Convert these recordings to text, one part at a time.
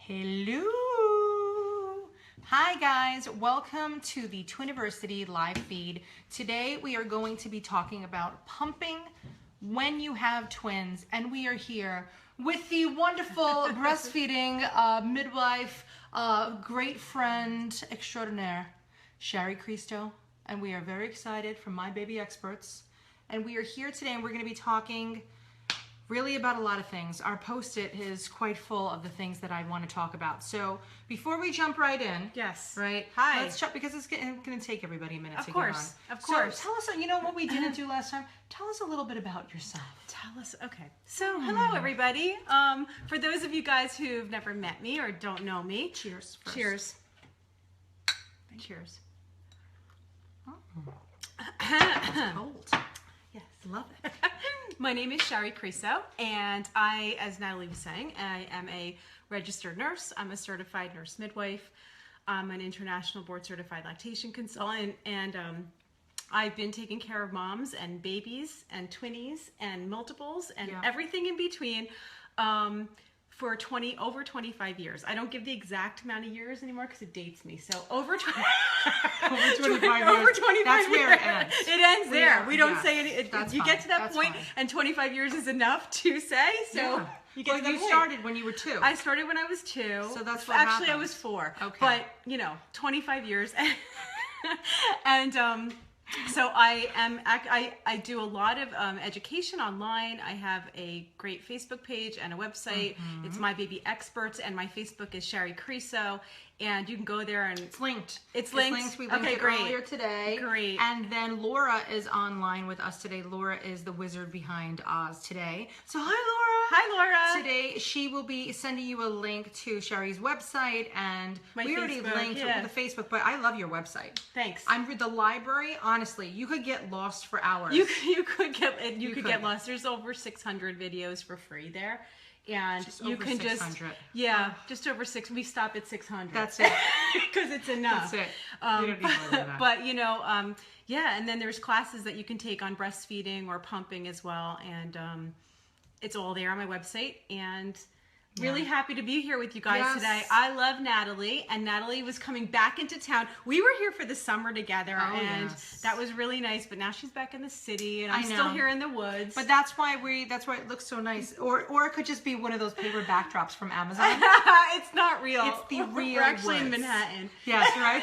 Hello! Hi guys, welcome to the Twiniversity live feed. Today we are going to be talking about pumping when you have twins, and we are here with the wonderful breastfeeding midwife, great friend extraordinaire, Shari Criso, and we are very excited from My Baby Experts. And we are here today and we're going to be talking really about a lot of things. Our post-it is quite full of the things that I want to talk about. So before we jump right in, yes, right? Hi. Let's jump because it's going to take everybody a minute to course, get on. Of course. So tell us, you know what we didn't do last time? Tell us a little bit about yourself. Tell us. Okay. So hello everybody. For those of you guys who've never met me or don't know me, Cheers. First. Cheers. Cheers. Oh. It's cold. Yes. Love it. My name is Shari Criso, and I, as Natalie was saying, I am a registered nurse. I'm a certified nurse midwife. I'm an international board certified lactation consultant, and I've been taking care of moms and babies and twinnies and multiples and everything in between for over 25 years. I don't give the exact amount of years anymore because it dates me. So over 25 years. That's where it ends. It ends there. We don't say any. You get to that That's point, fine. and 25 years is enough to say. So you get to that point. Started when you were 2. I started when I was 2. So that's what Actually, I happened. was 4. Okay. But 25 years, and so I do a lot of education online. I have a great Facebook page and a website. It's My Baby Experts, and my Facebook is Shari Criso, and you can go there and it's linked. It's linked. We linked it earlier today. Great. And then Laura is online with us today. Laura is the wizard behind Oz today. So hi, Laura. Hi, Laura. Today she will be sending you a link to Shari's website, and we already linked the Facebook. But I love your website. Thanks. The library. Honestly, you could get lost for hours. You could get lost. There's over 600 videos for free there. And just you over can 600. Just over 6. We stop at 600. That's it. Because it's enough. That's it. You don't need more than that. But and then there's classes that you can take on breastfeeding or pumping as well, and it's all there on my website. And really happy to be here with you guys today. I love Natalie, and Natalie was coming back into town. We were here for the summer together, and that was really nice. But now she's back in the city, and I'm still here in the woods. But that's why it looks so nice. Or it could just be one of those paper backdrops from Amazon. It's not real. It's the real. We're actually in woods. Manhattan. Yes, right.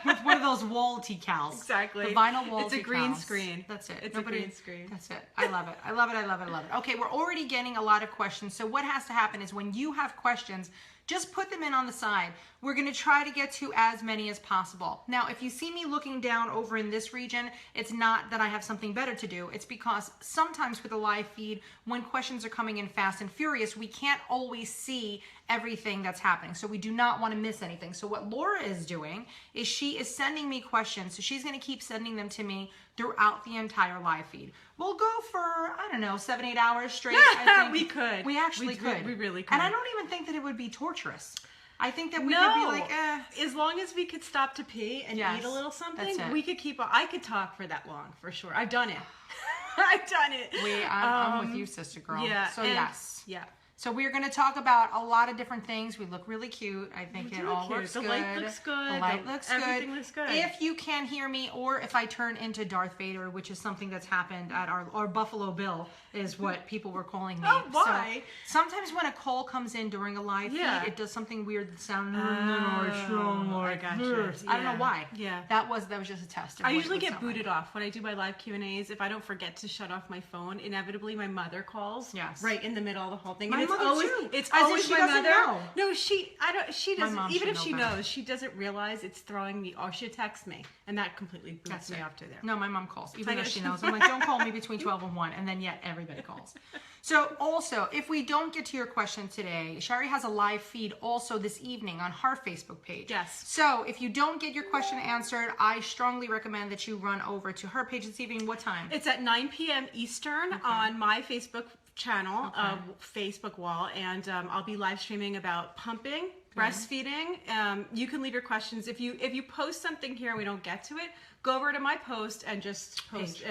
With one of those wall decals. Exactly. The vinyl wall decals. It's a green screen. That's it. It's a green screen. That's it. I love it. I love it. I love it. I love it. Okay, we're already getting a lot of questions. So what has to happen is when you have questions, just put them in on the side. We're going to try to get to as many as possible. Now, if you see me looking down over in this region, it's not that I have something better to do. It's because sometimes with a live feed, when questions are coming in fast and furious, we can't always see everything that's happening. So we do not want to miss anything. So what Laura is doing is she is sending me questions. So she's going to keep sending them to me throughout the entire live feed. We'll go for, 7-8 hours straight. I think. We could. We actually could. We really could. And I don't even think that it would be torturous. I think that we could be like, as long as we could stop to pee and eat a little something, we could keep on. I could talk for that long, for sure. I've done it. I've done it. I'm with you, sister girl. Yeah. So yes. Yeah. So we're going to talk about a lot of different things. We look really cute. I think it all looks good. The light looks good. The light looks good. Everything looks good. If you can hear me, or if I turn into Darth Vader, which is something that's happened at our Buffalo Bill, is what people were calling me. Oh, why? So sometimes when a call comes in during a live feed, it does something weird that sounds I got you. I don't know why. Yeah. That was just a test. I usually get booted off when I do my live Q&As. If I don't forget to shut off my phone, inevitably my mother calls. Yes. Right in the middle of the whole thing. My mother too. It's As if always she my doesn't mother. know. No, she doesn't. mom Even should if she know better. knows, she doesn't realize it's throwing me off. She texts me, and that completely boots me off to there. No, my mom calls, even though she knows. I'm like, don't call me between 12 and 1, and then yet everybody calls. So also, if we don't get to your question today, Shari has a live feed also this evening on her Facebook page. Yes. So if you don't get your question answered, I strongly recommend that you run over to her page this evening. What time? It's at 9 p.m. Eastern on my Facebook channel, Facebook wall, and I'll be live streaming about pumping breastfeeding. You can leave your questions. If you post something here and we don't get to it, go over to my post and just post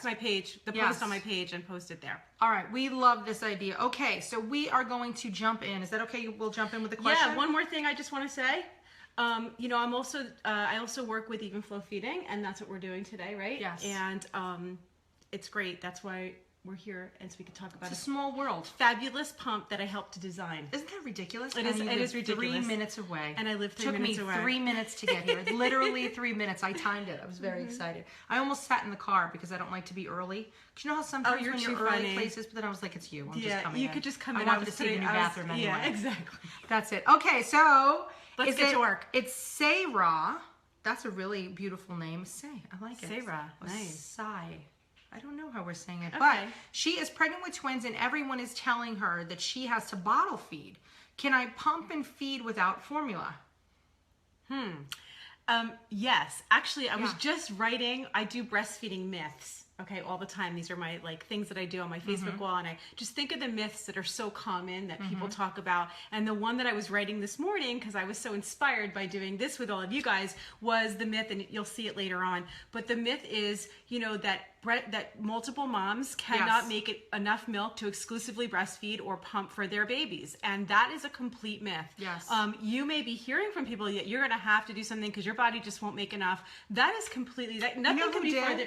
my page, the post on my page, and post it there. All right, we love this idea. Okay, so we are going to jump in. Is that okay? We'll jump in with the question. Yeah, one more thing I just want to say. You know, I also work with Even Flow Feeding, and that's what we're doing today, right? Yes. And it's great. That's why we're here, and so we can talk about It's a small world. Fabulous pump that I helped to design. Isn't that ridiculous? It is ridiculous. 3 minutes away. And I live 3 minutes away. Took me 3 minutes to get here. Literally 3 minutes. I timed it. I was very excited. I almost sat in the car because I don't like to be early. Because you know how sometimes when you're early places, but then I was like, it's you. I'm just coming in. You could just come in. I wanted to see the new bathroom anyway. Yeah, exactly. That's it. Okay, so let's get to work. It's Sarah. That's a really beautiful name. I like it. Sarah. Nice. Sai. I don't know how we're saying it, but she is pregnant with twins and everyone is telling her that she has to bottle feed. Can I pump and feed without formula? Yes. Actually, I was just writing, I do breastfeeding myths. Okay, all the time. These are my things that I do on my Facebook wall, and I just think of the myths that are so common that people talk about. And the one that I was writing this morning, because I was so inspired by doing this with all of you guys, was the myth, and you'll see it later on. But the myth is, you know, that multiple moms cannot make enough milk to exclusively breastfeed or pump for their babies, and that is a complete myth. Yes. You may be hearing from people that you're going to have to do something because your body just won't make enough. That is completely nothing can be further.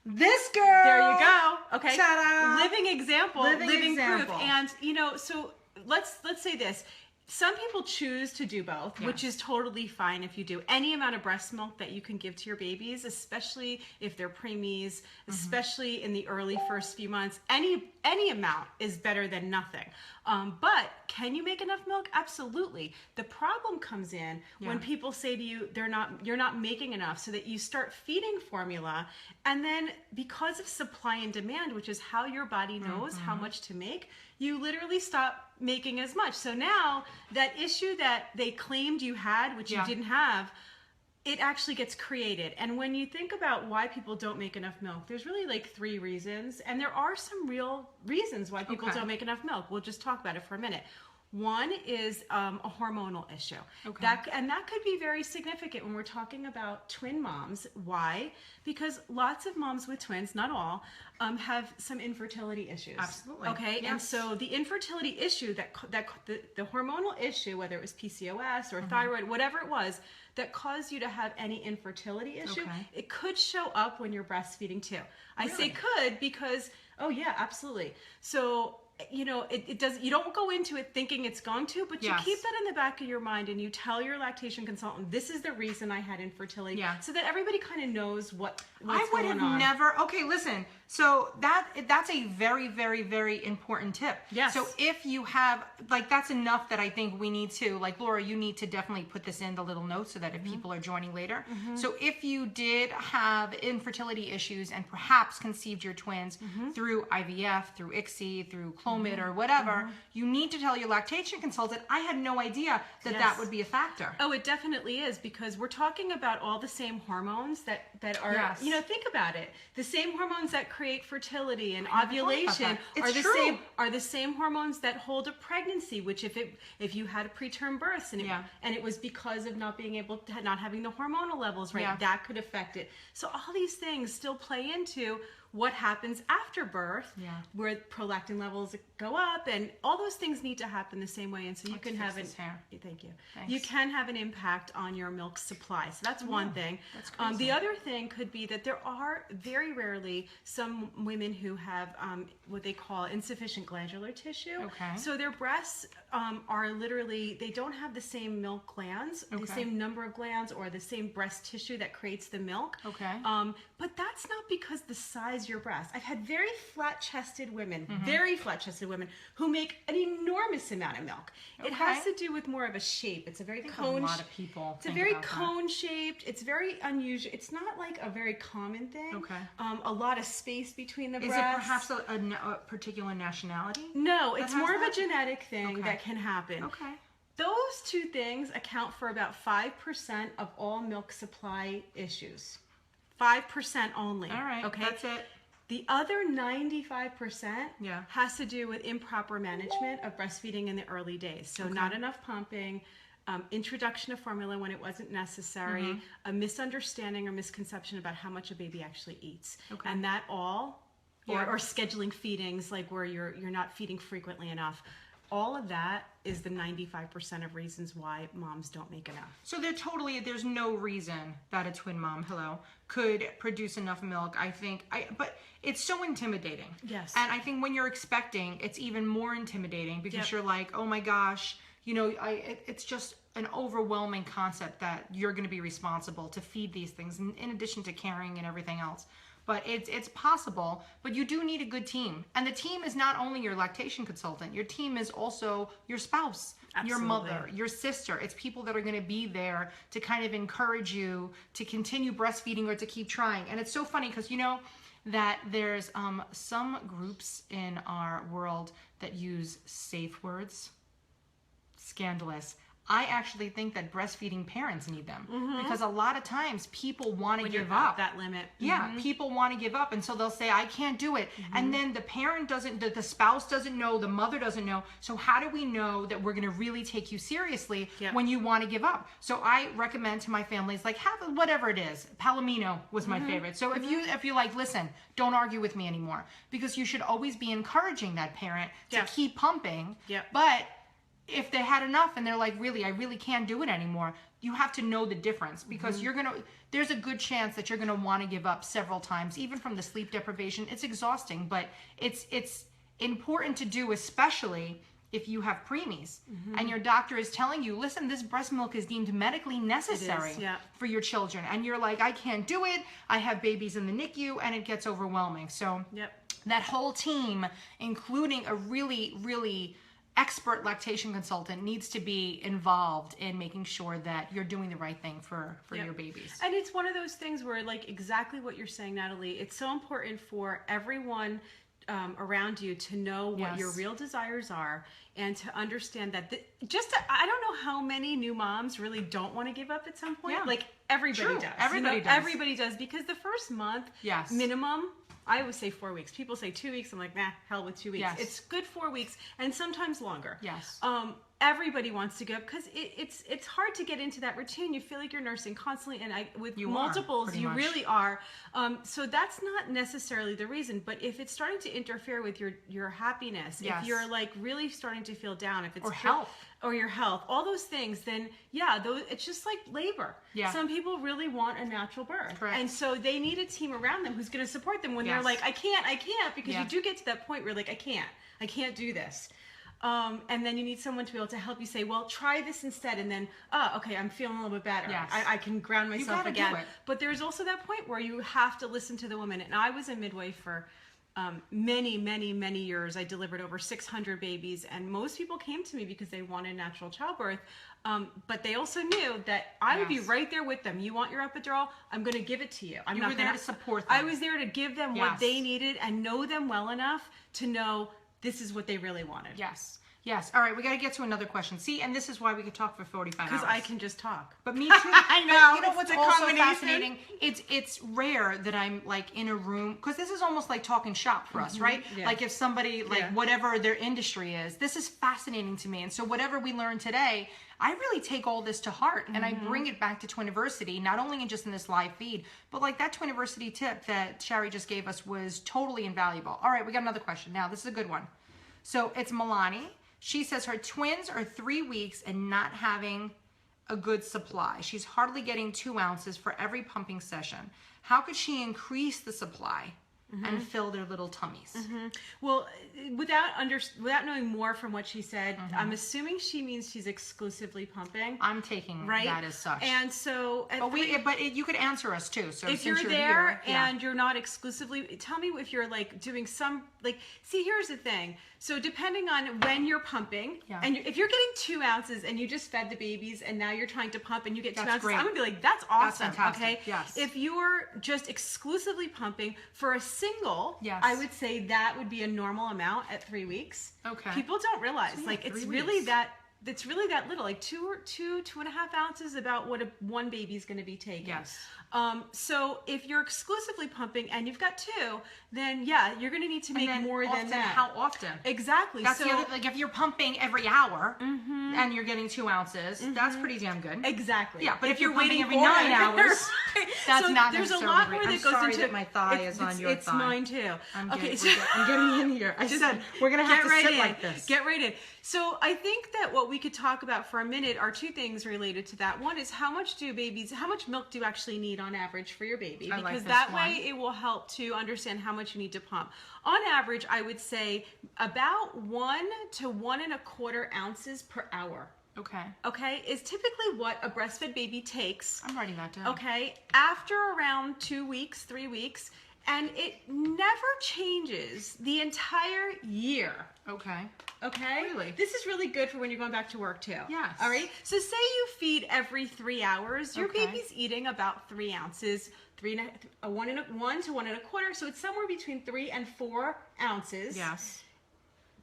This girl. There you go. Okay. Ta-da. Living example. Living example. proof. And you know, so let's say this. Some people choose to do both, which is totally fine if you do. Any amount of breast milk that you can give to your babies, especially if they're preemies, especially in the early first few months, any amount is better than nothing. But can you make enough milk? Absolutely. The problem comes in when people say to you, you're not making enough, so that you start feeding formula, and then because of supply and demand, which is how your body knows how much to make, you literally stop making as much. So now that issue that they claimed you had, which you didn't have, it actually gets created. And when you think about why people don't make enough milk, there's really 3 reasons. And there are some real reasons why people don't make enough milk. We'll just talk about it for a minute. One is a hormonal issue. Okay. That could be very significant when we're talking about twin moms. Why? Because lots of moms with twins, not all, have some infertility issues. Absolutely. Okay. Yes. And so the infertility issue, the hormonal issue, whether it was PCOS or thyroid, whatever it was, that caused you to have any infertility issue, it could show up when you're breastfeeding too. I say could because, absolutely. So, you know, it does. You don't go into it thinking it's going to, but you keep that in the back of your mind, and you tell your lactation consultant, "This is the reason I had infertility," so that everybody kind of knows what's going on. I would have never. Okay, listen. So that's a very, very, very important tip. Yes. So if you have that's enough that I think we need to Laura, you need to definitely put this in the little notes so that if people are joining later. So if you did have infertility issues and perhaps conceived your twins through IVF, through ICSI, through Clomid or whatever, you need to tell your lactation consultant. I had no idea that would be a factor. Oh, it definitely is, because we're talking about all the same hormones that are, you know, think about it. The same hormones that create fertility and ovulation are the same hormones that hold a pregnancy, which if you had a preterm birth and it was because of not having the hormonal levels right, that could affect it. So all these things still play into what happens after birth, where prolactin levels go up, and all those things need to happen the same way. And so you can have thank you. Thanks. You can have an impact on your milk supply. So that's one thing. That's crazy. The other thing could be that there are very rarely some women who have what they call insufficient glandular tissue. Okay. So their breasts are literally, they don't have the same milk glands, the same number of glands, or the same breast tissue that creates the milk. Okay. But that's not because the size of your breast. I've had very flat-chested women, who make an enormous amount of milk. It has to do with more of a shape. It's a very cone. A lot of people. It's a very cone-shaped. It's very unusual. It's not like a very common thing. Okay. A lot of space between the breasts. Is it perhaps a particular nationality? No, it's more of a genetic thing that can happen. Okay. Those two things account for about 5% of all milk supply issues. 5% only. All right. Okay. That's it. The other 95% has to do with improper management of breastfeeding in the early days. So not enough pumping, introduction of formula when it wasn't necessary, a misunderstanding or misconception about how much a baby actually eats. Okay. And that all, Yeah. or scheduling feedings, like where you're not feeding frequently enough. All of that is the 95% of reasons why moms don't make enough. So there's no reason that a twin mom, could produce enough milk. But it's so intimidating. Yes. And I think when you're expecting, it's even more intimidating because Yep. you're like, oh my gosh, it's just an overwhelming concept that you're going to be responsible to feed these things in addition to caring and everything else. But it's possible, but you do need a good team. And the team is not only your lactation consultant, your team is also your spouse, your Absolutely. mother, your sister. It's people that are going to be there to kind of encourage you to continue breastfeeding or to keep trying. And it's so funny because that there's some groups in our world that use safe words. Scandalous. I actually think that breastfeeding parents need them because a lot of times people want to give up that limit. Yeah, people want to give up, and so they'll say, I can't do it. And then the parent doesn't, the spouse doesn't know, the mother doesn't know. So how do we know that we're going to really take you seriously when you want to give up? So I recommend to my families, like, have whatever it is. Palomino was my favorite. So if you like, listen, don't argue with me anymore, because you should always be encouraging that parent to keep pumping. Yep. But if they had enough and they're like, I really can't do it anymore, you have to know the difference, because there's a good chance that you're going to want to give up several times, even from the sleep deprivation. It's exhausting, but it's important to do, especially if you have preemies and your doctor is telling you, listen, this breast milk is deemed medically necessary for your children. And you're like, I can't do it. I have babies in the NICU, and it gets overwhelming. So that whole team, including a really, really expert lactation consultant, needs to be involved in making sure that you're doing the right thing for your babies. And it's one of those things where, like, exactly what you're saying, Natalie, it's so important for everyone around you to know what your real desires are, and to understand that I don't know how many new moms really don't want to give up at some point. Like, everybody does. Everybody does, because the first month minimum, I always say 4 weeks. People say 2 weeks. I'm like, nah, hell with 2 weeks. It's good 4 weeks, and sometimes longer. Everybody wants to go, because it's hard to get into that routine. You feel like you're nursing constantly, and with multiples, you really are. So that's not necessarily the reason. But if it's starting to interfere with your happiness, if you're like really starting to feel down, if it's your health, all those things, then it's just like labor. Some people really want a natural birth, and so they need a team around them who's going to support them when they're like, I can't, because you do get to that point where you're like, I can't do this. And then you need someone to be able to help you say, well, try this instead. And then, okay, I'm feeling a little bit better. I can ground myself again. But there's also that point where you have to listen to the woman. And I was a midwife for many, many, many years. I delivered over 600 babies. And most people came to me because they wanted natural childbirth. But they also knew that I would be right there with them. You want your epidural? I'm going to give it to you. You were there to support them. I was there to give them what they needed and know them well enough to know this is what they really wanted. Yes. All right, we got to get to another question. See, and this is why we could talk for 45 hours. Because I can just talk. But me too. I know. You know what's also fascinating? It's rare that I'm like in a room, because this is almost like talking shop for us, right? Like if somebody, whatever their industry is, this is fascinating to me. And so whatever we learn today, I really take all this to heart, and I bring it back to Twiniversity, not only just in this live feed, but like that Twiniversity tip that Shari just gave us was totally invaluable. All right, we got another question. Now, this is a good one. So it's Milani. She says her twins are 3 weeks and not having a good supply. She's hardly getting 2 ounces for every pumping session. How could she increase the supply and fill their little tummies? Well, without knowing more from what she said, I'm assuming she means she's exclusively pumping. I'm taking that as such. And so, you could answer us too. So if you're there and you're not exclusively, tell me if you're like doing some, like, see, here's the thing. So depending on when you're pumping, and if you're getting 2 ounces and you just fed the babies and now you're trying to pump and you get 2 ounces, I'm gonna be like, that's awesome. That's fantastic. Okay. Yes. If you're just exclusively pumping for a single, I would say that would be a normal amount at 3 weeks. Okay. People don't realize, like, it's really that it's really that little, like 2.5 ounces, about what one baby's going to be taking. Yes. So if you're exclusively pumping and you've got 2, then yeah, you're going to need to make more than that. How often? Exactly. That's so, the other, like if you're pumping every hour and you're getting 2 ounces, that's pretty damn good. Exactly. Yeah, but if you're waiting pumping every 9 hours, that's so not there's a necessarily lot great. more that I'm goes sorry into that my thigh is on your it's thigh. mine too. I'm okay, getting in here. I said we're gonna have to sit like this. Get right in. So I think that what we could talk about for a minute are 2 things related to that. One is how much milk do you actually need on average for your baby? Because that way it will help to understand how much you need to pump. On average, I would say about 1 to 1.25 ounces per hour. Okay, is typically what a breastfed baby takes. I'm writing that down. Okay, after around 2 weeks, 3 weeks, and it never changes the entire year. Okay. Really? This is really good for when you're going back to work too. Yes. All right. So say you feed every 3 hours, your baby's eating about 3 ounces, 1 to 1.25. So it's somewhere between 3 and 4 ounces. Yes.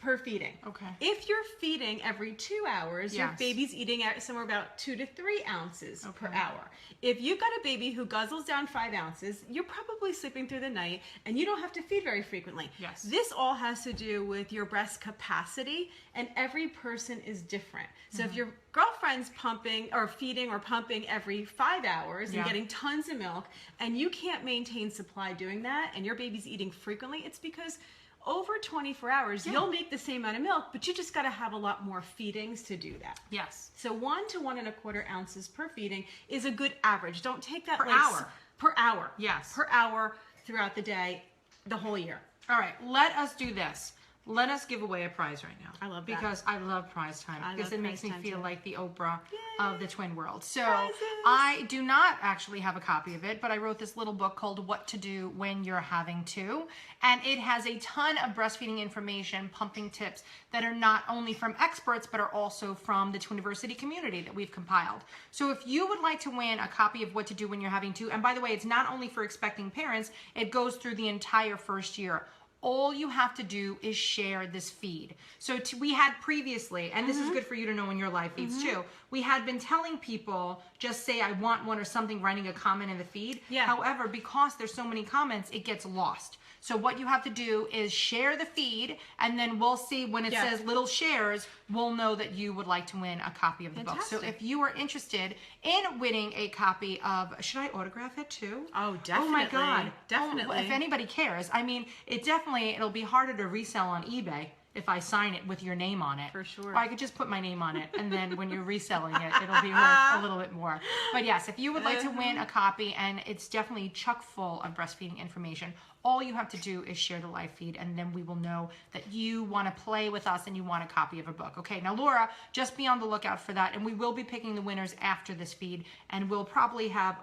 Per feeding. Okay. If you're feeding every 2 hours, your baby's eating at somewhere about 2 to 3 ounces per hour. If you've got a baby who guzzles down 5 ounces, you're probably sleeping through the night and you don't have to feed very frequently. Yes. This all has to do with your breast capacity, and every person is different. So if your girlfriend's pumping or feeding or pumping every 5 hours and getting tons of milk, and you can't maintain supply doing that, and your baby's eating frequently, it's because over 24 hours, you'll make the same amount of milk, but you just got to have a lot more feedings to do that. Yes. So 1 to 1.25 ounces per feeding is a good average. Don't take that per hour. Per hour. Yes. Per hour throughout the day, the whole year. All right, let us do this. Let us give away a prize right now. I love that. Because I love prize time. Because it makes me feel like the Oprah of the twin world. So Prizes. I do not actually have a copy of it, but I wrote this little book called What to Do When You're Having To. And it has a ton of breastfeeding information, pumping tips that are not only from experts, but are also from the Twiniversity community that we've compiled. So if you would like to win a copy of What to Do When You're Having To, and by the way, it's not only for expecting parents, it goes through the entire first year. All you have to do is share this feed. So we had previously, and this is good for you to know in your live feeds too, we had been telling people, just say I want one or something, writing a comment in the feed. Yeah. However, because there's so many comments, it gets lost. So what you have to do is share the feed, and then we'll see when it says little shares, we'll know that you would like to win a copy of the book. So if you are interested in winning a copy of, should I autograph it too? Oh, definitely. Oh my God. Definitely. If anybody cares. I mean, it'll be harder to resell on eBay if I sign it with your name on it. For sure. Or I could just put my name on it, and then when you're reselling it, it'll be worth a little bit more. But yes, if you would like to win a copy, and it's definitely chock full of breastfeeding information, all you have to do is share the live feed, and then we will know that you want to play with us and you want a copy of a book. Okay, now Laura, just be on the lookout for that, and we will be picking the winners after this feed, and we'll definitely have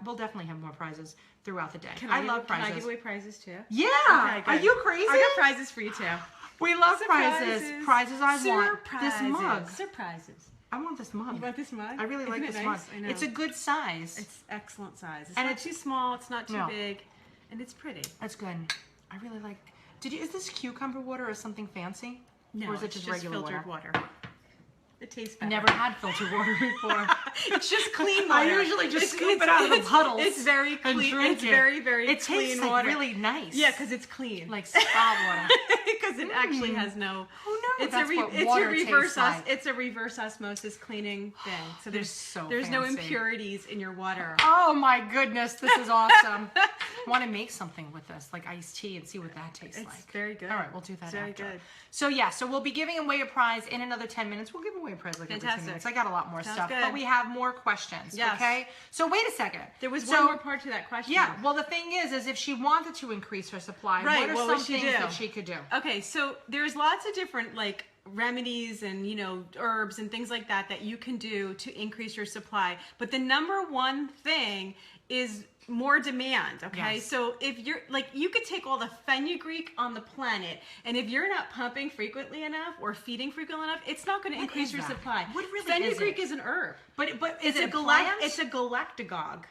more prizes throughout the day. I love prizes. Can I give away prizes too? Yeah. Okay, are you crazy? I got prizes for you too. We love prizes. Prizes I want. This mug. Surprises. I want this mug. You want this mug? I really like this mug. I know. It's a good size. It's excellent size. It's and not it's too small. It's not too big, and it's pretty. That's good. I really like. Is this cucumber water or something fancy? No, or is it just regular filtered water? It tastes better. I never had filtered water before. It's just clean water. I usually just scoop it out of the puddles. It's very clean. It's very, very it clean tastes water. Like really nice. Yeah, because it's clean. Like spa water. Because it actually has no. Oh no! It's water a reverse. Like. It's a reverse osmosis cleaning thing. So there's no fancy. impurities in your water. Oh my goodness! This is awesome. I want to make something with this, like iced tea, and see what that tastes like. It's very good. All right, we'll do that very after. Good. So yeah, so we'll be giving away a prize in another 10 minutes. We'll give away a prize like every 10 minutes. I got a lot more stuff, good. but we have more questions. Yes. Okay. So wait a second. There was one more part to that question. Yeah. Well, the thing is if she wanted to increase her supply, right, what are some things that she could do? Okay, so there's lots of different like remedies and herbs and things like that you can do to increase your supply. But the number one thing is more demand. Okay, so if you're like, you could take all the fenugreek on the planet, and if you're not pumping frequently enough or feeding frequently enough, it's not going to increase your supply. What really fenugreek is an herb, but is it a plant? It's a galactagogue.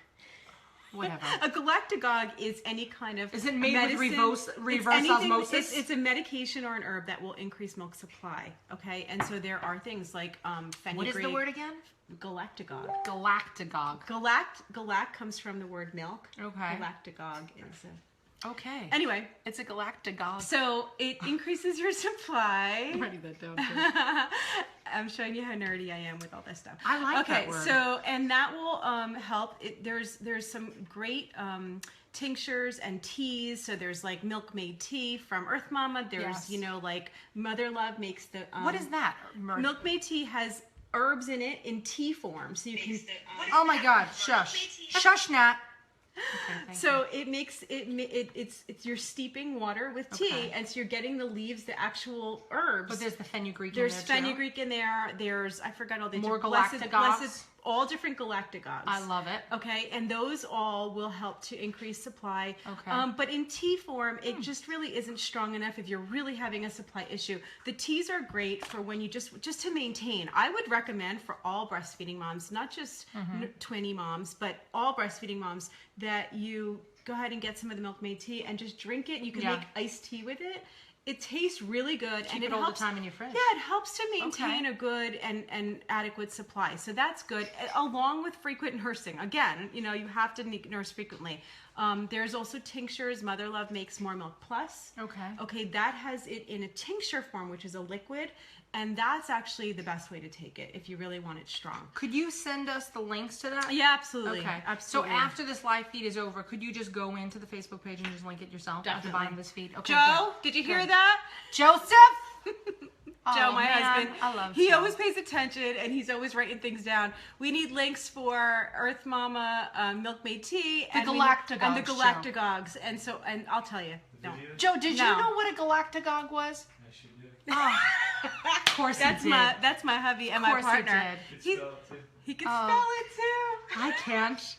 Whatever. A galactagogue is any kind of Is it made medicine. with reverse anything, osmosis? It's a medication or an herb that will increase milk supply. Okay, and so there are things like fenugreek. What is the word again? Galactagogue. Galactagogue. Galact comes from the word milk. Okay. Galactagogue is Okay. anyway. It's a galactagogue. So it increases your supply. I'm writing that down. Too. I'm showing you how nerdy I am with all this stuff. I like that word. So and that will help. There's some great tinctures and teas. So there's like Milkmaid tea from Earth Mama. There's like Mother Love makes the. What is that? Milkmaid tea has herbs in it in tea form, so you can. Oh my God! Shush! Shush, Nat. Okay, so it makes it's you're steeping water with tea, and so you're getting the leaves, the actual herbs. But there's the fenugreek. There's in there fenugreek in there. There's I forgot all the more blessed, galactagogues. all different galactagogues. I love it. Okay, and those all will help to increase supply. Okay. But in tea form, it just really isn't strong enough if you're really having a supply issue. The teas are great for when you just to maintain. I would recommend for all breastfeeding moms, not just twinny moms, but all breastfeeding moms, that you go ahead and get some of the Milkmaid tea and just drink it. You can make iced tea with it. It tastes really good. Keep and it all helps, the time in your fridge. Yeah, it helps to maintain a good and adequate supply. So that's good, along with frequent nursing. Again, you have to nurse frequently. There's also tinctures. Mother Love makes More Milk Plus. Okay, that has it in a tincture form, which is a liquid. And that's actually the best way to take it if you really want it strong. Could you send us the links to that? Yeah, absolutely. Okay. Absolutely. So after this live feed is over, could you just go into the Facebook page and just link it yourself after buying this feed? Okay, Joe, good. did you hear that? Joseph? Joe, my husband. I love He Joe. always pays attention and he's always writing things down. We need links for Earth Mama, Milkmaid tea, and galactagogues, the galactagogues. And I'll tell you. No. Joe, did you know what a galactagogue was? Yes, you did. Oh, of course That's he did. that's my hubby and Of my course partner. he did. He can spell it too. I can't.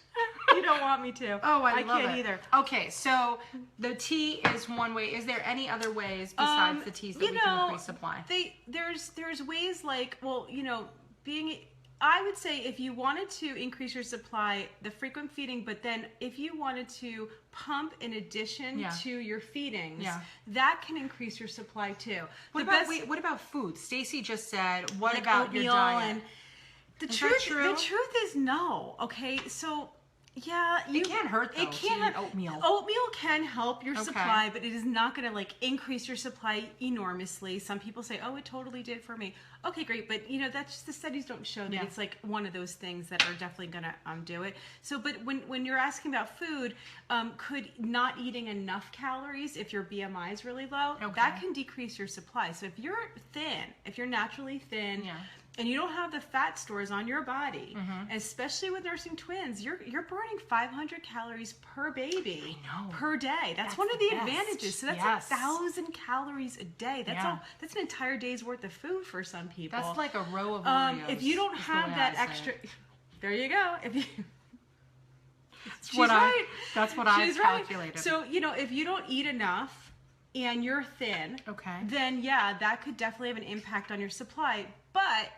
You don't want me to. Oh, I love can't it. either. Okay, so the tea is one way. Is there any other ways besides the teas that we can increase supply? There's ways like, I would say if you wanted to increase your supply, the frequent feeding, but then if you wanted to pump in addition to your feedings, that can increase your supply too. What about food? Stacy just said, what like about your diet? And the Is truth, that true? The truth is no. Okay, so yeah, It can't hurt though. It can't. To eat oatmeal. Oatmeal can help your supply, but it is not going to increase your supply enormously. Some people say, "Oh, it totally did for me." Okay, great, but that's just the studies don't show that it's like one of those things that are definitely going to do it. So, but when you're asking about food, could not eating enough calories if your BMI is really low, that can decrease your supply. So if you're thin, if you're naturally thin. And you don't have the fat stores on your body, especially with nursing twins, you're burning 500 calories per baby per day. That's one of the advantages. So that's 1,000 calories a day. That's an entire day's worth of food for some people. That's like a row of Oreos. If you don't have that extra, there you go. If you. That's what I've calculated. So if you don't eat enough and you're thin, then that could definitely have an impact on your supply. But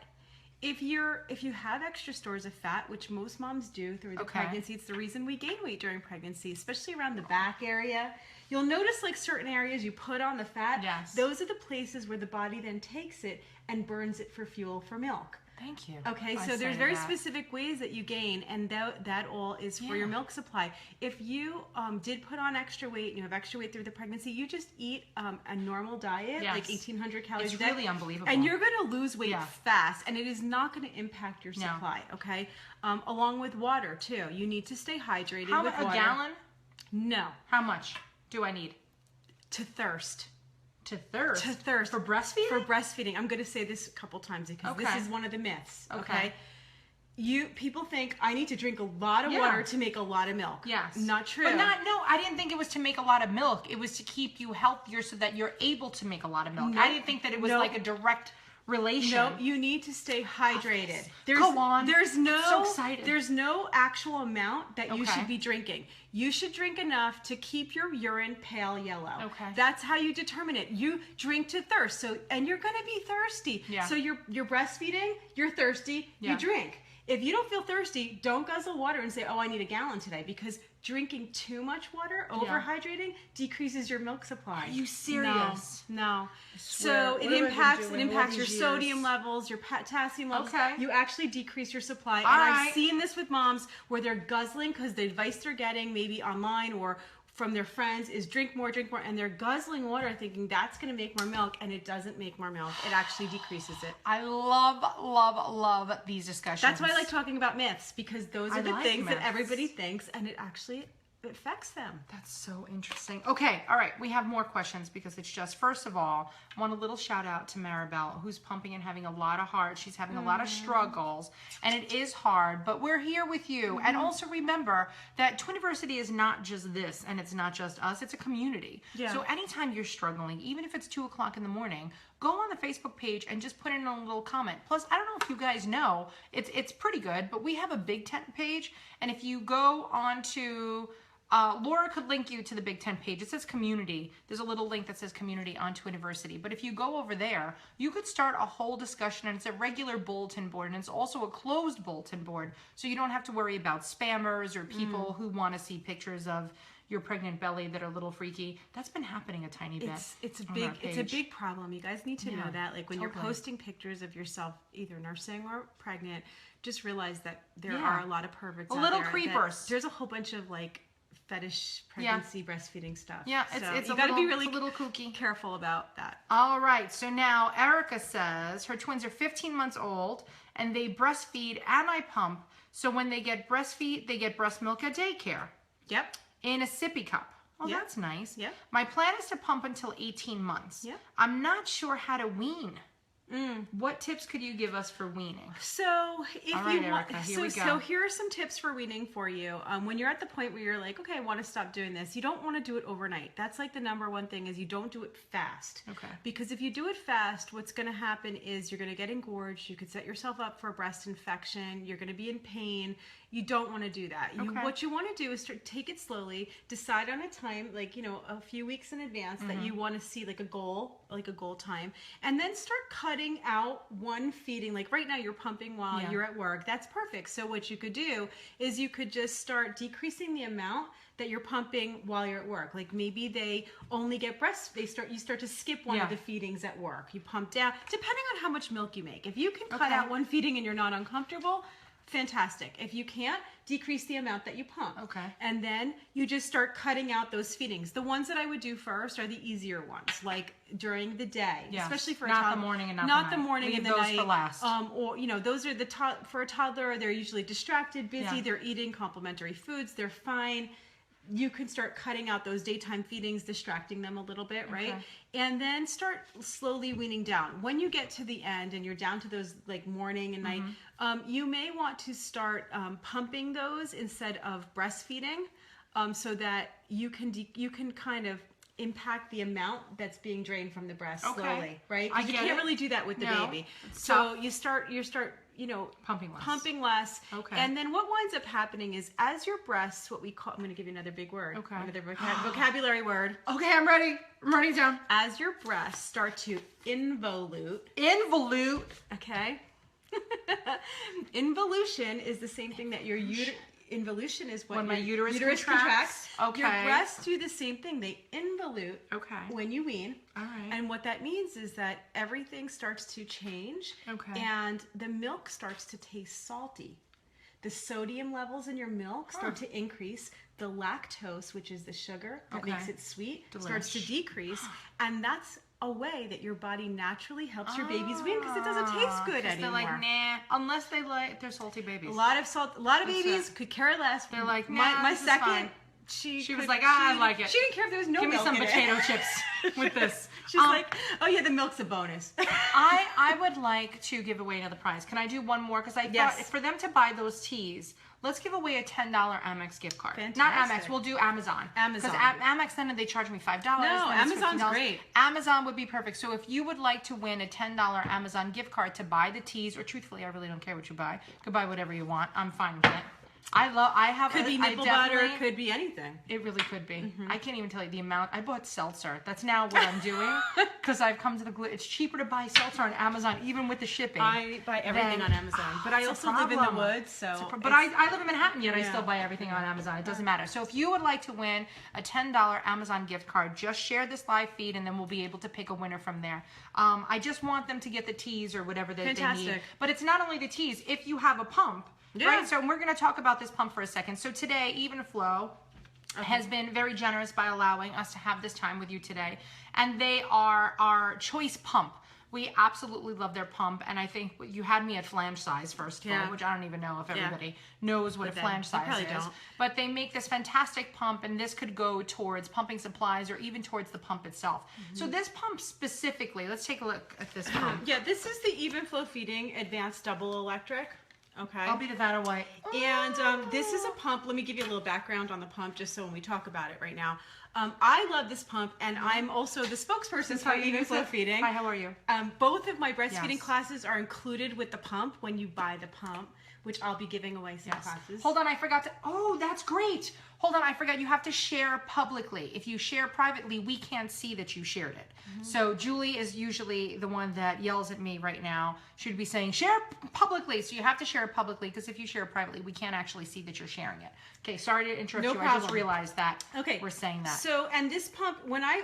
if you have extra stores of fat, which most moms do through the pregnancy, it's the reason we gain weight during pregnancy, especially around the back area. You'll notice certain areas you put on the fat, those are the places where the body then takes it and burns it for fuel for milk. Thank you. Okay, so there's very specific ways that you gain, and that all is for your milk supply. If you did put on extra weight and you have extra weight through the pregnancy, you just eat a normal diet, like 1,800 calories a day. It's really unbelievable. And you're going to lose weight fast, and it is not going to impact your supply, okay? Along with water, too. You need to stay hydrated with water. A gallon? No. How much do I need? To thirst. To thirst? To thirst. For breastfeeding? For breastfeeding. I'm going to say this a couple times because this is one of the myths. Okay. People think I need to drink a lot of water to make a lot of milk. Yes. Not true. But I didn't think it was to make a lot of milk. It was to keep you healthier so that you're able to make a lot of milk. I didn't think that it was like a direct relation. No, you need to stay hydrated. Go on. There's no, I'm so excited. There's no actual amount that you should be drinking. You should drink enough to keep your urine pale yellow. Okay. That's how you determine it. You drink to thirst. And you're going to be thirsty. Yeah. So you're breastfeeding, you're thirsty, you drink. If you don't feel thirsty, don't guzzle water and say, oh, I need a gallon today, because drinking too much water, overhydrating, decreases your milk supply. Are you serious? No. swear. So it What have I been impacts doing all your these sodium years? levels, your potassium levels. Okay. You actually decrease your supply. All and right. I've seen this with moms where they're guzzling because the advice they're getting maybe online or from their friends is drink more, and they're guzzling water thinking that's going to make more milk, and it doesn't make more milk. It actually decreases it. I love, love, love these discussions. That's why I like talking about myths, because those are the like things that myths. everybody thinks, and it actually affects them. That's so interesting. Okay, all right, we have more questions because it's just, first of all, I want a little shout out to Maribel, who's pumping and having a lot of heart. She's having a lot of struggles, and it is hard, but we're here with you. And also remember that Twiniversity is not just this, and it's not just us, it's a community. Yeah. So anytime you're struggling, even if it's 2 o'clock in the morning, go on the Facebook page and just put in a little comment. Plus, I don't know if you guys know, it's pretty good, but we have a Big Tent page, and if you go on to Laura could link you to the Big Tent page. It says community. There's a little link that says community on Twiniversity. But if you go over there, you could start a whole discussion, and it's a regular bulletin board, and it's also a closed bulletin board, so you don't have to worry about spammers or people who want to see pictures of your pregnant belly that are a little freaky. That's been happening a tiny bit. It's a on big our it's a page. big problem. You guys need to know that. Like when you're totally. posting pictures of yourself either nursing or pregnant, just realize that there Yeah. are a lot of perverts out little there that- creepers. There's a whole bunch of like fetish pregnancy breastfeeding stuff. Yeah, So it's you a got to be little- really it's a little kooky. careful about that. All right, so now Erica says her twins are 15 months old and they breastfeed and I pump. So when they get breastfeed, they get breast milk at daycare Yep. in a sippy cup. Oh, Yep. that's nice. Yep. My plan is to pump until 18 months. Yep. I'm not sure how to wean. What tips could you give us for weaning? So if All right, you want, Erica, here we go. so here are some tips for weaning for you. When you're at the point where you're like, okay, I want to stop doing this, you don't want to do it overnight. That's like the number one thing is you don't do it fast. Okay. Because if you do it fast, what's going to happen is you're going to get engorged. You could set yourself up for a breast infection. You're going to be in pain. You don't want to do that. Okay. What you want to do is take it slowly. Decide on a time, like a few weeks in advance that you want to see like a goal time, and then start cutting out one feeding. Like right now, you're pumping while you're at work. That's perfect. So what you could do is you could just start decreasing the amount that you're pumping while you're at work. Like maybe they only get you start to skip one of the feedings at work. You pump down, depending on how much milk you make. If you can cut out one feeding and you're not uncomfortable, fantastic. If you can't, decrease the amount that you pump. Okay. And then you just start cutting out those feedings. The ones that I would do first are the easier ones, like during the day, Yes. especially for Not a toddler. the morning and not the the night. morning Leave and the those night. for last. Or those are for a toddler. They're usually distracted, busy. Yeah. They're eating complementary foods. They're fine. You can start cutting out those daytime feedings, distracting them a little bit, right? Okay. And then start slowly weaning down. When you get to the end and you're down to those like morning and night, you may want to start pumping those instead of breastfeeding, so that you can kind of impact the amount that's being drained from the breast slowly, right? 'Cause I you get can't it. really do that with the No, baby. it's So tough. you start Pumping less. Okay. And then what winds up happening is as your breasts, I'm going to give you another big word. Okay. Another vocabulary word. Okay, I'm ready. I'm writing down. As your breasts start to involute, Involute. okay? Involution is the same thing that your involution is When your my uterus contracts. Okay. Your breasts do the same thing. They involute Okay. when you wean. All right. And what that means is that everything starts to change. Okay. And the milk starts to taste salty. The sodium levels in your milk start to increase. The lactose, which is the sugar that Okay. makes it sweet, starts to Delish. decrease. And that's a way that your body naturally helps your babies wean because it doesn't taste good 'Cause anymore. They're like, nah, unless they like, they're salty babies. A lot of salt. A lot of That's babies it. could care less. They're like, my nah, this is second. fine. She was could- like, I like it. She didn't care if there was no Give me milk some in it. potato chips with this. She's like, oh yeah, the milk's a bonus. I would like to give away another prize. Can I do one more? Because I Yes. thought for them to buy those teas, let's give away a $10 Amex gift card. Not Fantastic. Amex. We'll do Amazon. Amazon. Because Amex, then they charge me $5. No, then it's Amazon's $15. great. Amazon would be perfect. So if you would like to win a $10 Amazon gift card to buy the teas, or truthfully, I really don't care what you buy. You could buy whatever you want. I'm fine with it. I have Could be nipple butter, could be anything. It really could be. I can't even tell you the amount. I bought seltzer. That's now what I'm doing because I've come to the it's cheaper to buy seltzer on Amazon even with the shipping. I buy everything on Amazon, but I also live in the woods, so. But I live in Manhattan, yet I still buy everything on Amazon. It doesn't matter. So if you would like to win a $10 Amazon gift card, just share this live feed, and then we'll be able to pick a winner from there. I just want them to get the teas or whatever they need. But it's not only the teas. If you have a pump. Yeah. Right, so we're going to talk about this pump for a second. So today, Even Flow has been very generous by allowing us to have this time with you today. And they are our choice pump. We absolutely love their pump. And I think you had me at flange size first of all, which I don't even know if everybody knows what a flange size is. But they make this fantastic pump, and this could go towards pumping supplies or even towards the pump itself. So this pump specifically, let's take a look at this pump. Yeah, this is the Even Flow Feeding Advanced Double Electric. Okay. I'll be the Vanna White. And this is a pump. Let me give you a little background on the pump just so when we talk about it right now. I love this pump, and I'm also the spokesperson for Even Flow Feeding. Hi, how are you? Both of my breastfeeding classes are included with the pump when you buy the pump, which I'll be giving away some classes. Hold on, I forgot to. Oh, that's great. Hold on, I forgot. You have to share publicly. If you share privately, we can't see that you shared it. So Julie is usually the one that yells at me right now. She'd be saying, share publicly. So you have to share it publicly, because if you share it privately, we can't actually see that you're sharing it. Okay, sorry to interrupt you. Problem. I just realized that we're saying that. So, and this pump, when I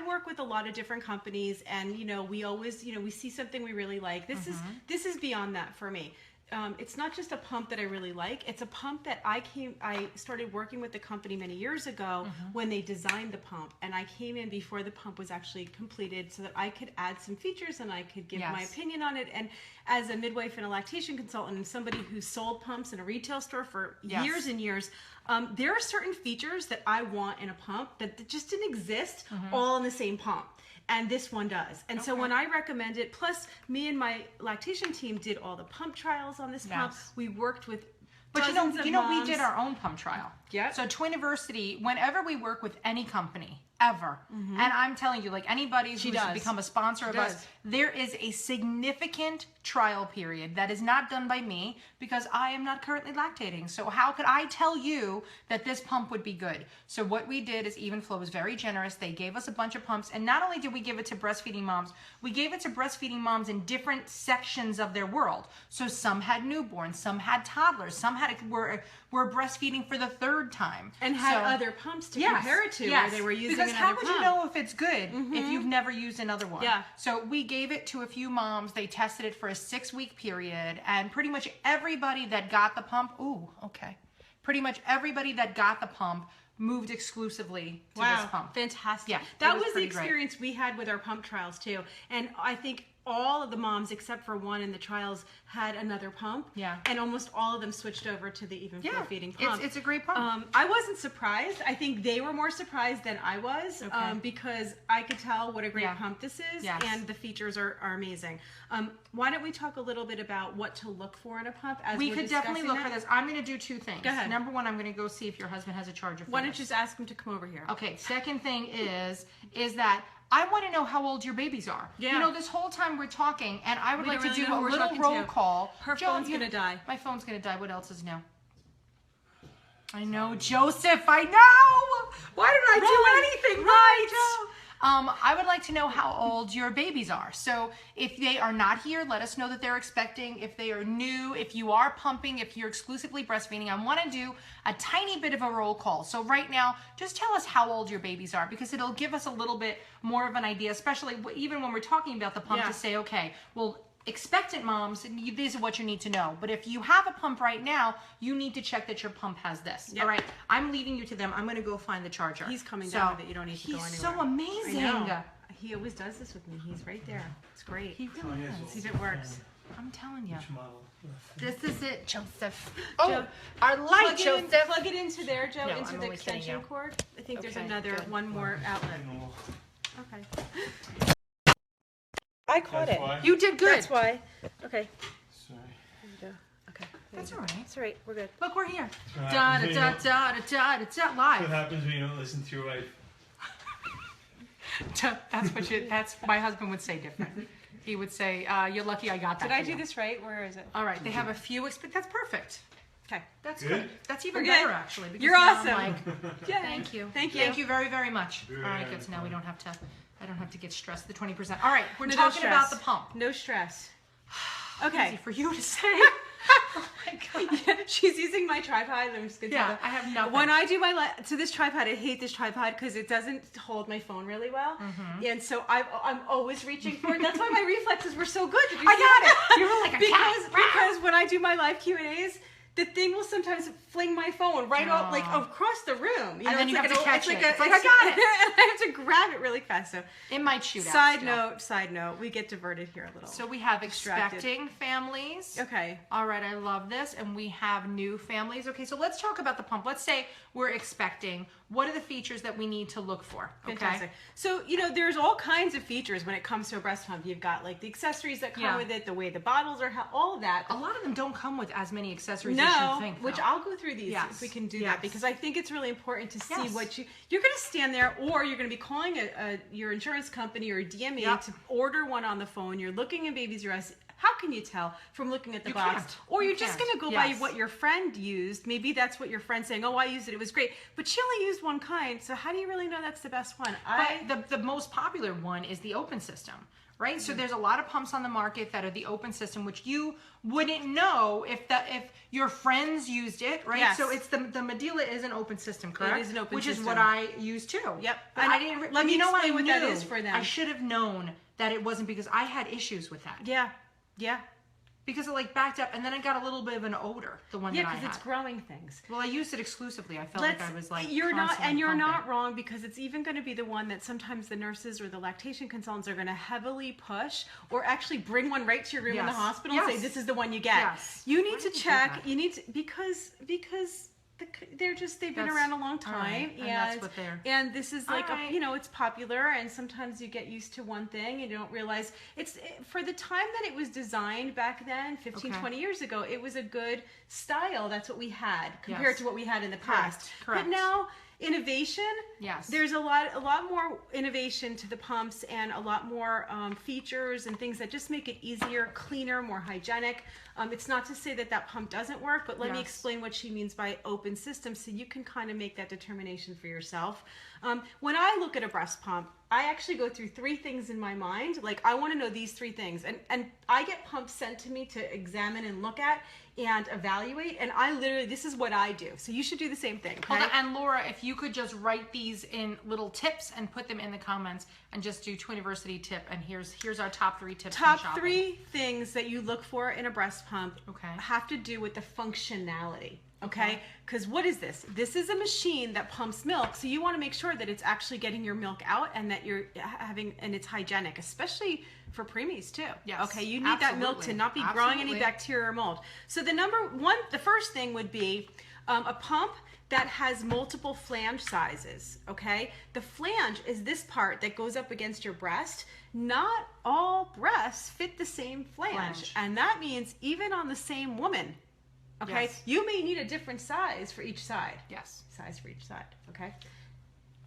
work with a lot of different companies, and we always, we see something we really like. This is beyond that for me. It's not just a pump that I really like. It's a pump that I started working with the company many years ago when they designed the pump, and I came in before the pump was actually completed so that I could add some features and I could give my opinion on it. And as a midwife and a lactation consultant and somebody who sold pumps in a retail store for years and years, there are certain features that I want in a pump that just didn't exist all in the same pump. And this one does. And so when I recommend it, plus me and my lactation team did all the pump trials on this pump. We worked with dozens of moms. We did our own pump trial. Yeah. So Twiniversity, whenever we work with any company, ever, and I'm telling you, like anybody who's become a sponsor of us, there is a significant trial period that is not done by me because I am not currently lactating. So how could I tell you that this pump would be good? So what we did is Even Flow was very generous. They gave us a bunch of pumps, and not only did we give it to breastfeeding moms, we gave it to breastfeeding moms in different sections of their world. So some had newborns, some had toddlers, some were breastfeeding for the third time. And had other pumps to compare it to where they were using because how would you know if it's good if you've never used another one? Yeah. So we gave it to a few moms. They tested it for a 6-week period, and pretty much everybody that got the pump, pretty much everybody that got the pump moved exclusively to this pump. Fantastic. Yeah, that was the experience we had with our pump trials too. And I think all of the moms except for one in the trials had another pump. Yeah. And almost all of them switched over to the Even Flow Feeding pump. It's a great pump. I wasn't surprised. I think they were more surprised than I was because I could tell what a great pump this is, and the features are amazing. Why don't we talk a little bit about what to look for in a pump as we could definitely look for this. I'm going to do 2 things. Go ahead. Number 1, I'm going to go see if your husband has a charger for Why don't you just ask him to come over here? Okay. Second thing is that I want to know how old your babies are. Yeah. This whole time we're talking, and I would like to do a little roll call. Her phone's going to die. My phone's going to die. What else is new? I know, Joseph. I know. Why did I do anything right? I would like to know how old your babies are. So if they are not here, let us know that they're expecting. If they are new, if you are pumping, if you're exclusively breastfeeding, I want to do a tiny bit of a roll call. So right now, just tell us how old your babies are, because it'll give us a little bit more of an idea, especially even when we're talking about the pump, to say, okay, well, expectant moms, these are what you need to know. But if you have a pump right now, you need to check that your pump has this. Yep. All right, I'm leaving you to them. I'm going to go find the charger. He's coming down with it. You don't need to go anywhere. He's so amazing. I know. He always does this with me. He's right there. It's great. He really is. See if it works. I'm telling you. Which model? This is it, Joseph. Oh, our light, Joseph. Plug it into there, Joe, into the extension cord. I think there's one more outlet. Okay. I caught it. You did good. That's why. Okay. Sorry. There you go. Okay. That's all right. That's all right. We're good. Look, we're here. Da da da da da da da live. What happens when you don't listen to your wife? That's my husband would say different. He would say, "You're lucky I got that." Did I do this right? Where is it? All right. They have a few. That's perfect. Okay. That's Good? good. That's even We're better, good. actually. Because You're now awesome. I'm like, Yeah. thank you. Thank you. Thank you very, very much. Very All right, happy good. So now for we you. don't have to, I don't have to get stressed, the 20%. All right, we're No talking about stress. the pump. No stress. Easy Okay. for you to say. Oh my God. Yeah, she's using my tripod. I'm just gonna tell Yeah, her. I have nothing. When I do my so this tripod, I hate this tripod because it doesn't hold my phone really well, and so I'm always reaching for it. That's why my reflexes were so good. Did you I see got that? it. You were like a cat. because when I do my live Q&As, the thing will sometimes fling my phone right out, like across the room. And then you have to catch it. It's like, I got it. and I have to grab it really fast. So It might shoot out side note, we get diverted here a little. So we have Distracted. expecting families. Okay. All right, I love this. And we have new families. Okay, so let's talk about the pump. Let's say we're expecting. What are the features that we need to look for? Okay. Fantastic. So, there's all kinds of features when it comes to a breast pump. You've got like the accessories that come with it, the way the bottles are, all of that. A lot of them don't come with as many accessories as you think. Which though. I'll go through these if we can do that, because I think it's really important to see Yes. what you're going to stand there, or you're going to be calling your insurance company or a DME to order one on the phone. You're looking in baby's dress. How can you tell from looking at the box? Can't. Or You you're just can't. going to go by what your friend used. Maybe that's what your friend's saying. Oh, I used it. It was great. But she only used one kind. So how do you really know that's the best one? But the most popular one is the open system, right? So there's a lot of pumps on the market that are the open system, which you wouldn't know if your friends used it, right? Yes. So it's the Medela is an open system, correct? It is an open which system. is what I use too. Yep. But And I didn't. let me explain what that knew. is for them. I should have known that it wasn't because I had issues with that. Yeah. Yeah. Because it like backed up, and then I got a little bit of an odor. The one Yeah, that I because had. it's growing things. Well, I used it exclusively. I felt like I was like you're not constantly pumping. not wrong, because it's even going to be the one that sometimes the nurses or the lactation consultants are going to heavily push, or actually bring one right to your room in the Yes. hospital and say, Yes. this is the one you get. Yes. You Why need to did you do check. that? You need to, because they've been That's- around a long all time, right, and that's what they're- and this is like All right. it's popular, and sometimes you get used to one thing and you don't realize for the time that it was designed back then, 15, 20 years ago, it was a good style. That's what we had compared to what we had in the past. Correct. But now innovation, Yes. there's a lot more innovation to the pumps, and a lot more features and things that just make it easier, cleaner, more hygienic. It's not to say that pump doesn't work, but let me Yes. explain what she means by open system, so you can kind of make that determination for yourself. When I look at a breast pump, I actually go through three things in my mind. Like, I want to know these three things, and I get pumps sent to me to examine and look at and evaluate, and this is what I do. So you should do the same thing. Okay? Hold on, and Laura, if you could just write these in little tips and put them in the comments, and just do Twiniversity tip, and here's our top 3 tips. Top on shopping. 3 things that you look for in a breast pump Okay. have to do with the functionality. Okay? Because what is this? This is a machine that pumps milk, so you want to make sure that it's actually getting your milk out, and that you're and it's hygienic, especially for preemies too. Yes, Okay, you need that milk to not be growing any bacteria or mold. So the first thing would be a pump that has multiple flange sizes. Okay, the flange is this part that goes up against your breast. Not all breasts fit the same flange. And that means even on the same woman. Okay, Yes. you may need a different size for each side. Yes. Size for each side. Okay.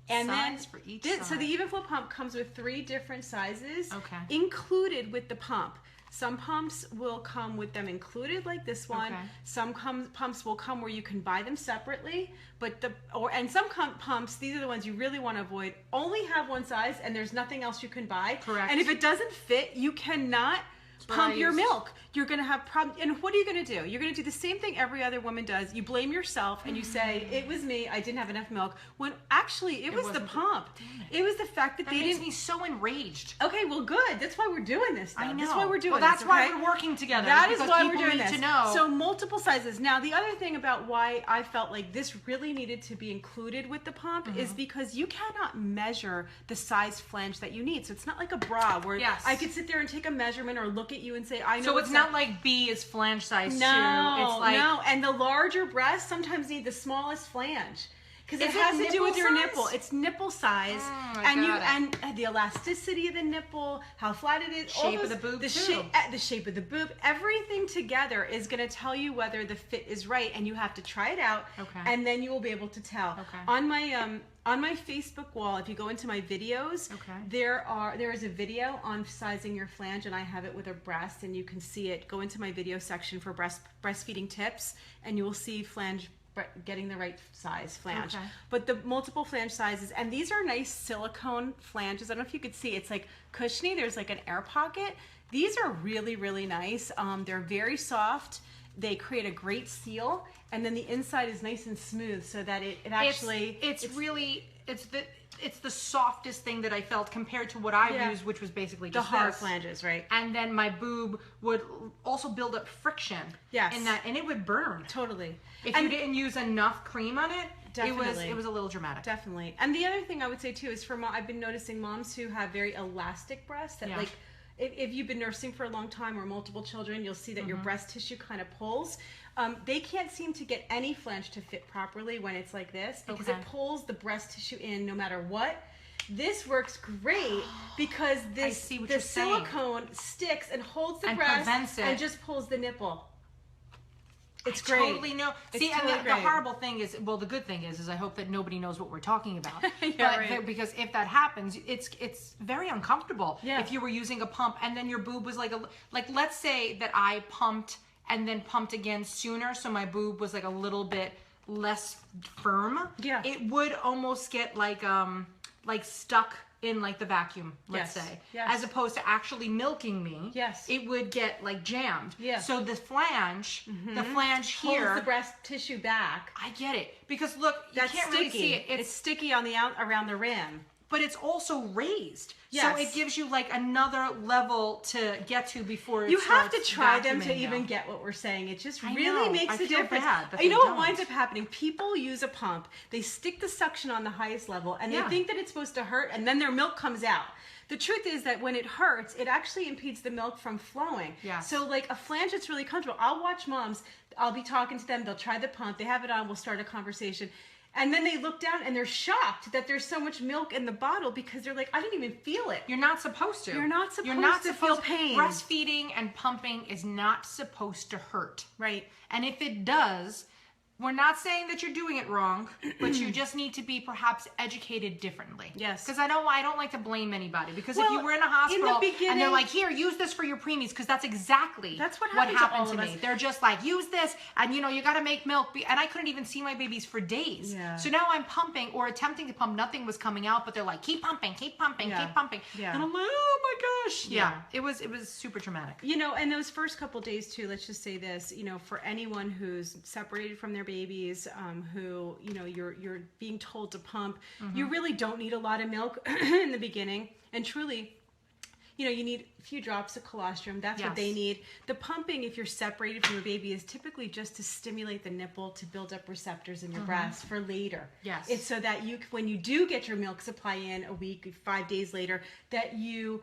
And Size for each So side. the even flow pump comes with 3 different sizes Okay. included with the pump. Some pumps will come with them included, like this one. Okay. Some pumps will come where you can buy them separately, and some pumps, these are the ones you really want to avoid, only have one size and there's nothing else you can buy. Correct. And if it doesn't fit, you cannot what pump I your used. milk. You're going to have problems. And what are you going to do? You're going to do the same thing every other woman does. You blame yourself and you say, it was me, I didn't have enough milk. When actually, it was the wasn't. pump. It was the fact that That they makes didn't. me so enraged. Okay, well, good. That's why we're doing this. Though. I know. That's why we're doing Well, that's this. why okay? we're working together. That is because why we're people doing need this. to know. So multiple sizes. Now, the other thing about why I felt like this really needed to be included with the pump is because you cannot measure the size flange that you need. So it's not like a bra where Yes. I could sit there and take a measurement or look at you and say, I know. So it's not like B is flange size 2. No, It's like no. And the larger breasts sometimes need the smallest flange. because it Is has to do with your size? nipple. It's nipple size, I and got and the elasticity of the nipple, how flat it is, Shape of the boob, the too. the shape of the boob, everything together is going to tell you whether the fit is right, and you have to try it out, Okay. and then you will be able to tell. Okay. On my Facebook wall, if you go into my videos, Okay. there is a video on sizing your flange, and I have it with a breast, and you can see it. Go into my video section for breastfeeding tips, and you will see flange getting the right size flange. Okay. But the multiple flange sizes, and these are nice silicone flanges. I don't know if you could see, it's like cushiony. There's like an air pocket. These are really, really nice. They're very soft. They create a great seal, and then the inside is nice and smooth, so that it actually it's the softest thing that I felt compared to what I used, which was basically the just hard this. flanges, right? And then my boob would also build up friction. Yes. In that, and it would burn. Totally. If you didn't use enough cream on it, Definitely. it was a little dramatic. Definitely. And the other thing I would say too is I've been noticing moms who have very elastic breasts that like, if you've been nursing for a long time or multiple children, you'll see that your breast tissue kind of pulls. They can't seem to get any flange to fit properly when it's like this, because it pulls the breast tissue in no matter what. This works great because the silicone sticks and holds the breast and just pulls the nipple. It's great. Totally know. See, totally and the horrible thing is, well, the good thing is I hope that nobody knows what we're talking about. Because if that happens, it's very uncomfortable. Yeah. If you were using a pump and then your boob was like let's say that I pumped and then pumped again sooner, so my boob was like a little bit less firm. Yeah. It would almost get like stuck in like the vacuum, let's say, as opposed to actually milking me. Yes. It would get like jammed. Yeah. So the flange here holds the breast tissue back. I get it, because look, you That's can't sticky. really see it. It's sticky on the around the rim. But it's also raised. Yes. So it gives you like another level to get to before it You have to starts try them to vacuuming you. even get what we're saying. It just I really know. makes I a feel difference. bad that You they know what don't. winds up happening? People use a pump, they stick the suction on the highest level, and they think that it's supposed to hurt, and then their milk comes out. The truth is that when it hurts, it actually impedes the milk from flowing. Yes. So like a flange that's really comfortable. I'll watch moms, I'll be talking to them, they'll try the pump, they have it on, we'll start a conversation. And then they look down and they're shocked that there's so much milk in the bottle, because they're like, I didn't even feel it. You're not supposed to. You're not supposed to feel pain. Breastfeeding and pumping is not supposed to hurt. Right. And if it does, we're not saying that you're doing it wrong, but you just need to be perhaps educated differently. Yes. Because I don't like to blame anybody. Because if Well, you were in a hospital in the beginning, and they're like, here, use this for your preemies, because that's exactly what happened happened to to all me. of us. They're just like, use this, and you got to make milk. And I couldn't even see my babies for days. Yeah. So now I'm pumping or attempting to pump. Nothing was coming out, but they're like, keep pumping, keep pumping, Yeah. keep pumping. Yeah. And I'm like, oh my gosh. Yeah. It was super traumatic. And those first couple days too, let's just say this, for anyone who's separated from their babies, who, you're being told to pump, you really don't need a lot of milk in the beginning. And truly, you need a few drops of colostrum. That's what they need. The pumping, if you're separated from your baby, is typically just to stimulate the nipple to build up receptors in your breast for later. Yes. It's so that when you do get your milk supply in a week, 5 days later, that you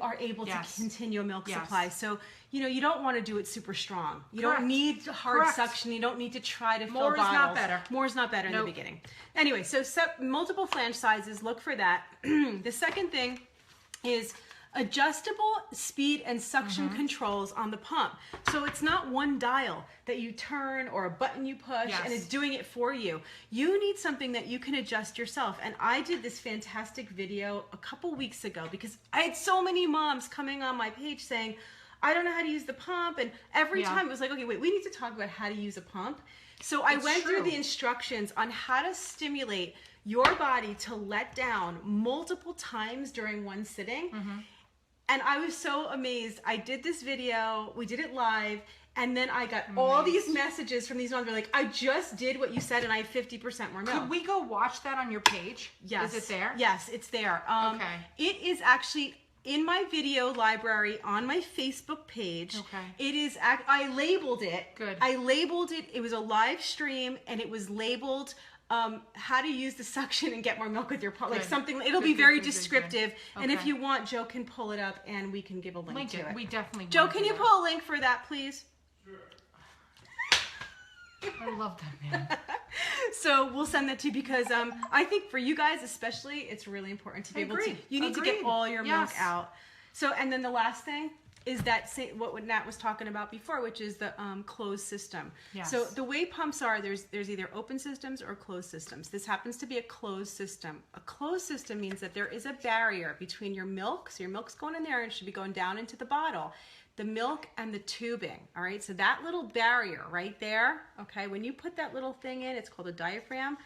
are able to continue a milk supply. So, you don't want to do it super strong. You don't need hard suction. You don't need to try to fill bottles. More is not better. More is not better in the beginning. Anyway, so multiple flange sizes, look for that. The second thing is adjustable speed and suction controls on the pump. So it's not one dial that you turn or a button you push and it's doing it for you. You need something that you can adjust yourself. And I did this fantastic video a couple weeks ago because I had so many moms coming on my page saying, I don't know how to use the pump. And every time it was like, okay, wait, we need to talk about how to use a pump. So I went through the instructions on how to stimulate your body to let down multiple times during one sitting. And I was so amazed. I did this video, we did it live, and then I got all these messages from these moms. They're like, I just did what you said and I have 50% more milk. Could we go watch that on your page? Yes. Is it there? Yes, it's there. Okay. It is actually in my video library on my Facebook page. Okay. It is, I labeled it. Good. I labeled it, it was a live stream, and it was labeled how to use the suction and get more milk with your pump. Like something, it'll be very descriptive. And if you want, Joe can pull it up and we can give a link to it. We definitely Joe, will can do you that. pull a link for that, please? I love that, man. So we'll send that to you because I think for you guys especially, it's really important to be able to. Agreed. You need to get Agreed. all your milk Yes. out. So, and then the last thing is that what Nat was talking about before, which is the closed system. Yes. So the way pumps are, there's either open systems or closed systems. This happens to be a closed system. A closed system means that there is a barrier between your milk, so your milk's going in there and it should be going down into the bottle, the milk and the tubing, all right? So that little barrier right there, okay, when you put that little thing in, it's called a diaphragm,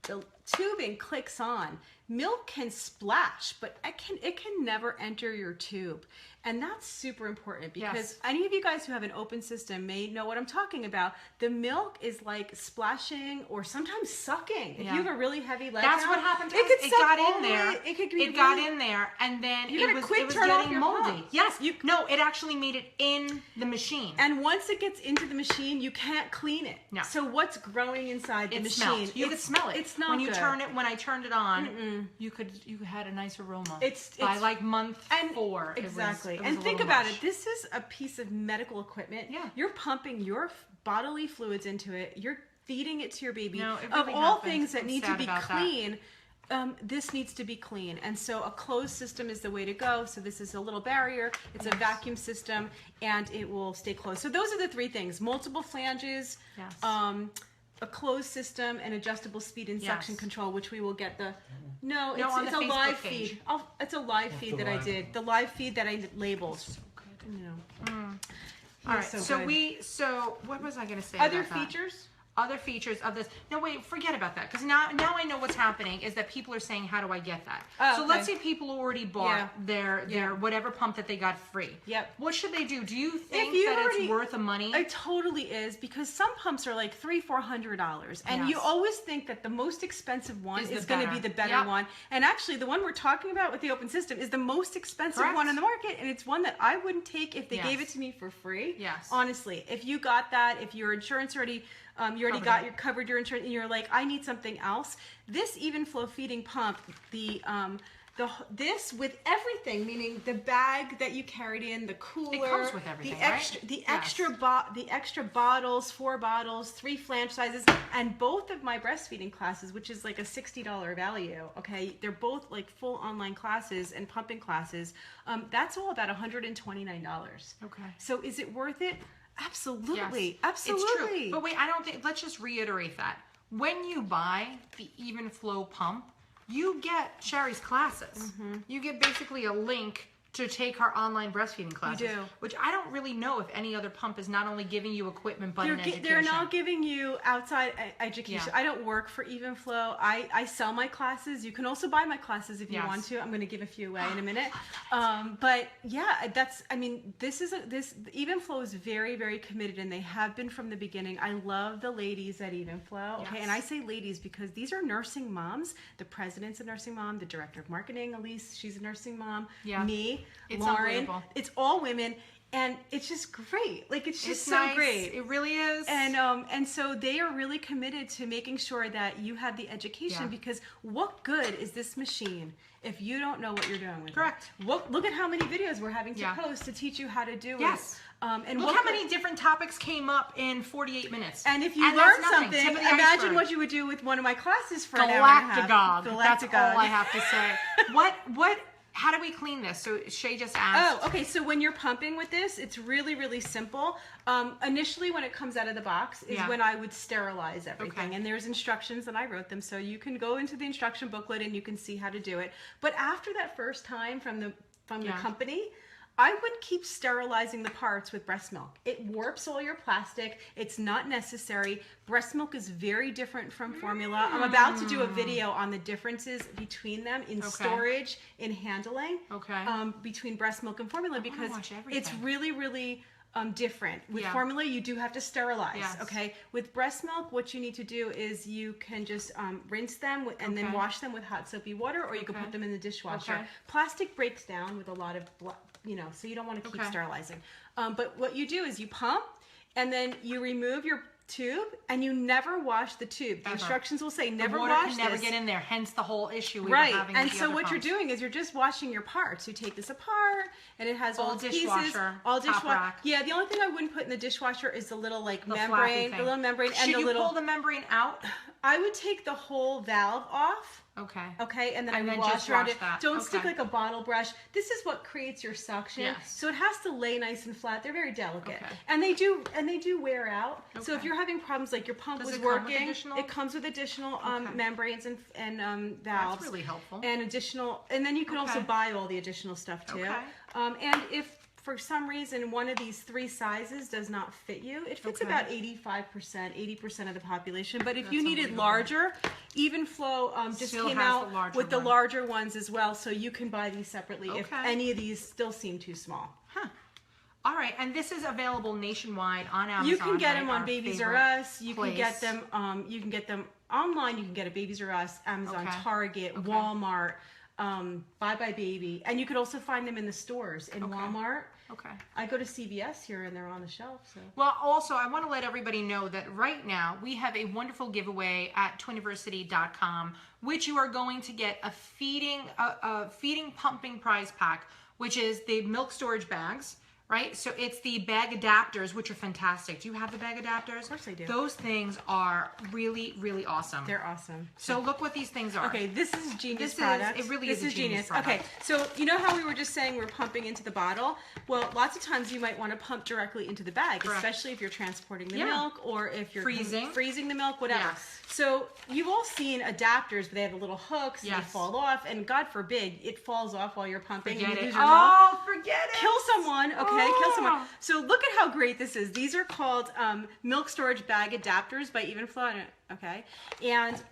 the tubing clicks on. Milk can splash, but it can never enter your tube. And that's super important because Yes. any of you guys who have an open system may know what I'm talking about. The milk is like splashing or sometimes sucking. If Yeah. you have a really heavy letdown, That's what happened to us. could It suck got all in the there. way- It could be It got really- in there, and then You it gotta was quick it was turn off getting your moldy. pump. Yes. You- No, it actually made it in the machine. And once it gets into the machine, you can't clean it. No. So what's growing inside the It machine? smelled. You could smell it. It's not when you good. turn it. When I turned it on, you had a nice aroma. It's by like month and 4. Exactly. It was And a think little about much. it. This is a piece of medical equipment. Yeah. You're pumping your bodily fluids into it. You're feeding it to your baby. No, it Of really all happened. things that I'm need to sad be about that. clean, this needs to be clean. And so a closed system is the way to go. So this is a little barrier. It's a vacuum system and it will stay closed. So those are the three things: multiple flanges, Yes. a closed system, and adjustable speed and suction Yes. control, which we will get the. No, No, on it's the a Facebook live page. feed. It's a live feed the that I live did. one. The live feed that I labeled. No. All right. so So good. So what was I going to say? Other about that? features? Other features of this. No, wait, forget about that. Because now I know what's happening is that people are saying, how do I get that? Oh, so okay. let's say people already bought Yeah. their Yeah. whatever pump that they got free. Yep. What should they do? Do you think you that already- it's worth the money? It totally is, because some pumps are like $300-400, and you Yes. always think that the most expensive one Is is the going to better. be the better Yep. one. And actually, the one we're talking about with the open system is the most expensive Correct. one on the market, and it's one that I wouldn't take if they gave it Yes. to me for free. Yes. Honestly, if you got that, if your insurance already, you already covered your insurance, and you're like, I need something else. This even flow feeding pump, this with everything, meaning the bag that you carried in, the cooler, comes with everything, the extra, right? the Yes. extra bottles, 4 bottles, 3 flange sizes, and both of my breastfeeding classes, which is like a $60 value. Okay, they're both like full online classes and pumping classes. That's all about $129. Okay. So is it worth it? Absolutely, Yes. absolutely. It's true. But wait, I don't think, let's just reiterate that. When you buy the Even Flow pump, you get Shari's classes. Mm-hmm. You get basically a link to take her online breastfeeding classes. do. Which I don't really know if any other pump is not only giving you equipment, but an education. They're not giving you outside education. Yeah. I don't work for Even Flow. I sell my classes. You can also buy my classes if you Yes. want to. I'm going to give a few away in a minute. But yeah, this Even Flow is very, very committed, and they have been from the beginning. I love the ladies at Even Flow. Okay, Yes. and I say ladies because these are nursing moms. The president's a nursing mom. The director of marketing, Elise, she's a nursing mom. Yeah. Me, It's Lauren. unbelievable. It's all women. And it's just great. Like, it's just It's so nice. great. It really is. And so they are really committed to making sure that you have the education, Yeah. because what good is this machine if you don't know what you're doing with Correct. it? Look at how many videos we're having to Yeah. post to teach you how to do Yes. it. And Look what how good- many different topics came up in 48 minutes. And if you that's learn nothing. something, Tip of the imagine iceberg. what you would do with one of my classes for an hour and a half. Galactagog. That's all I have to say. How do we clean this? So Shay just asked. Oh, okay. So when you're pumping with this, it's really, really simple. Initially, when it comes out of the box is Yeah. when I would sterilize everything. Okay. And there's instructions, and I wrote them. So you can go into the instruction booklet and you can see how to do it. But after that first time from the Yeah. company, I would keep sterilizing the parts with breast milk. It warps all your plastic. It's not necessary. Breast milk is very different from formula. I'm about to do a video on the differences between them in storage, in handling, between breast milk and formula, because watch it's everything. really, really different. With Yeah. formula, you do have to sterilize. Yes. Okay. With breast milk, what you need to do is you can just rinse them and then Okay. wash them with hot soapy water, or you can Okay. put them in the dishwasher. Okay. Plastic breaks down with a lot of blood, so you don't want to keep Okay. sterilizing. But what you do is you pump, and then you remove your tube, and you never wash the tube. The Ever. instructions will say never the water wash can never this. get in there. Hence the whole issue we Right, were having. and with the so other what pumps. you're doing is you're just washing your parts. You take this apart, and it has all its pieces, dishwasher, all top dishwasher. rack. Yeah, the only thing I wouldn't put in the dishwasher is the little The flappy membrane, thing. the little membrane, Should and the you little. pull the membrane out? I would take the whole valve off. Okay. Okay, and then I And would then wash just around wash it. that. Don't stick Okay. like a bottle brush. This is what creates your suction. Yes. So it has to lay nice and flat. They're very delicate, Okay. and they do wear out. So if Okay. you're having problems like your pump Does was it come with working, additional? it comes with additional Okay. membranes and valves. That's really helpful. And additional, and then you can also Okay. buy all the additional stuff too. Okay. And if for some reason one of these 3 sizes does not fit you, it fits Okay. about 85%, 80% of the population. But if you That's needed unbelievable. larger, Even Flow just Still came has out the larger with the one. larger ones as well, so you can buy these separately if Okay. any of these still seem too small. Huh. All right, and this is available nationwide on Amazon. You can get right? them on Our Babies R favorite Us. You can get place. them. You can get them online. You can get a Babies R Us, Amazon, Okay. Target, Okay. Walmart, Bye Bye Baby, and you could also find them in the stores in Okay. Walmart. Okay. I go to CVS here, and they're on the shelf. So Well, also, I want to let everybody know that right now we have a wonderful giveaway at Twiniversity.com, which you are going to get a feeding pumping prize pack, which is the milk storage bags, right? So it's the bag adapters, which are fantastic. Do you have the bag adapters? Of course I do. Those things are really, really awesome. they're awesome. So look what these things are. Okay, this is genius This is- product. it really this is a genius product. Okay, so you know how we were just saying we're pumping into the bottle? Well, lots of times you might want to pump directly into the bag, Correct. especially if you're transporting the Yeah. milk or if you're Freezing. the milk, whatever. Yes. So you've all seen adapters, but they have the little hooks and they Yes. fall off, and God forbid it falls off while you're pumping Forget and you it. lose your milk. Oh, forget it. Kill someone, okay? Kill someone. Oh. So look at how great this is. These are called milk storage bag adapters by Even Flow, okay? And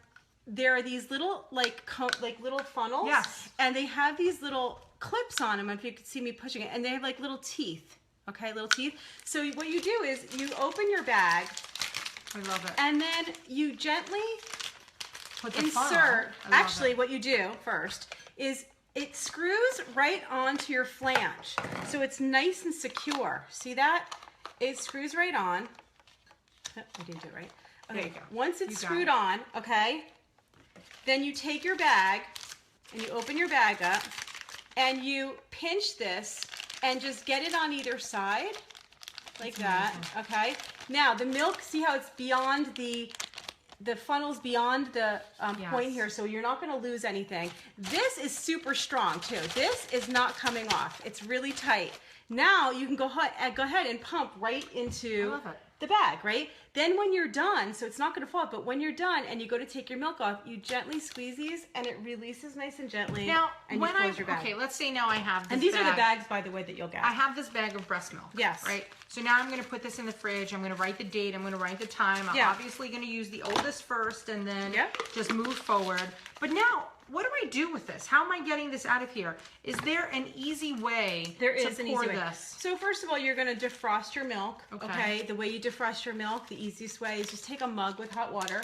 there are these little like little funnels, Yes. and they have these little clips on them. If you could see me pushing it, and they have like little teeth, okay, little teeth. So what you do is you open your bag, I love it. and then you gently Put the funnel. insert. I love Actually, it. what you do first is it screws right onto your flange, so it's nice and secure. See that? It screws right on. Oh, I didn't do it right. There Okay. you go. Once it's You got screwed it. on, okay, then you take your bag and you open your bag up and you pinch this and just get it on either side, like that. Okay. Now the milk. See how it's beyond the funnel's beyond the point Yes. here, so you're not going to lose anything. This is super strong too. This is not coming off. It's really tight. Now you can go ahead and pump right into I love it. the bag, right? Then when you're done, so it's not going to fall, but when you're done and you go to take your milk off, you gently squeeze these and it releases nice and gently. Now, and when you close your bag. okay, let's say now I have this And these are the bag. bags, by the way, that you'll get. I have this bag of breast milk. Yes. Right? So now I'm going to put this in the fridge. I'm going to write the date. I'm going to write the time. I'm Yeah. obviously going to use the oldest first and then Yeah. just move forward. But now, what do I do with this? How am I getting this out of here? Is there an easy way There to is an pour easy way. this? So first of all, you're going to defrost your milk. Okay. The way you defrost your milk, the easiest way is just take a mug with hot water,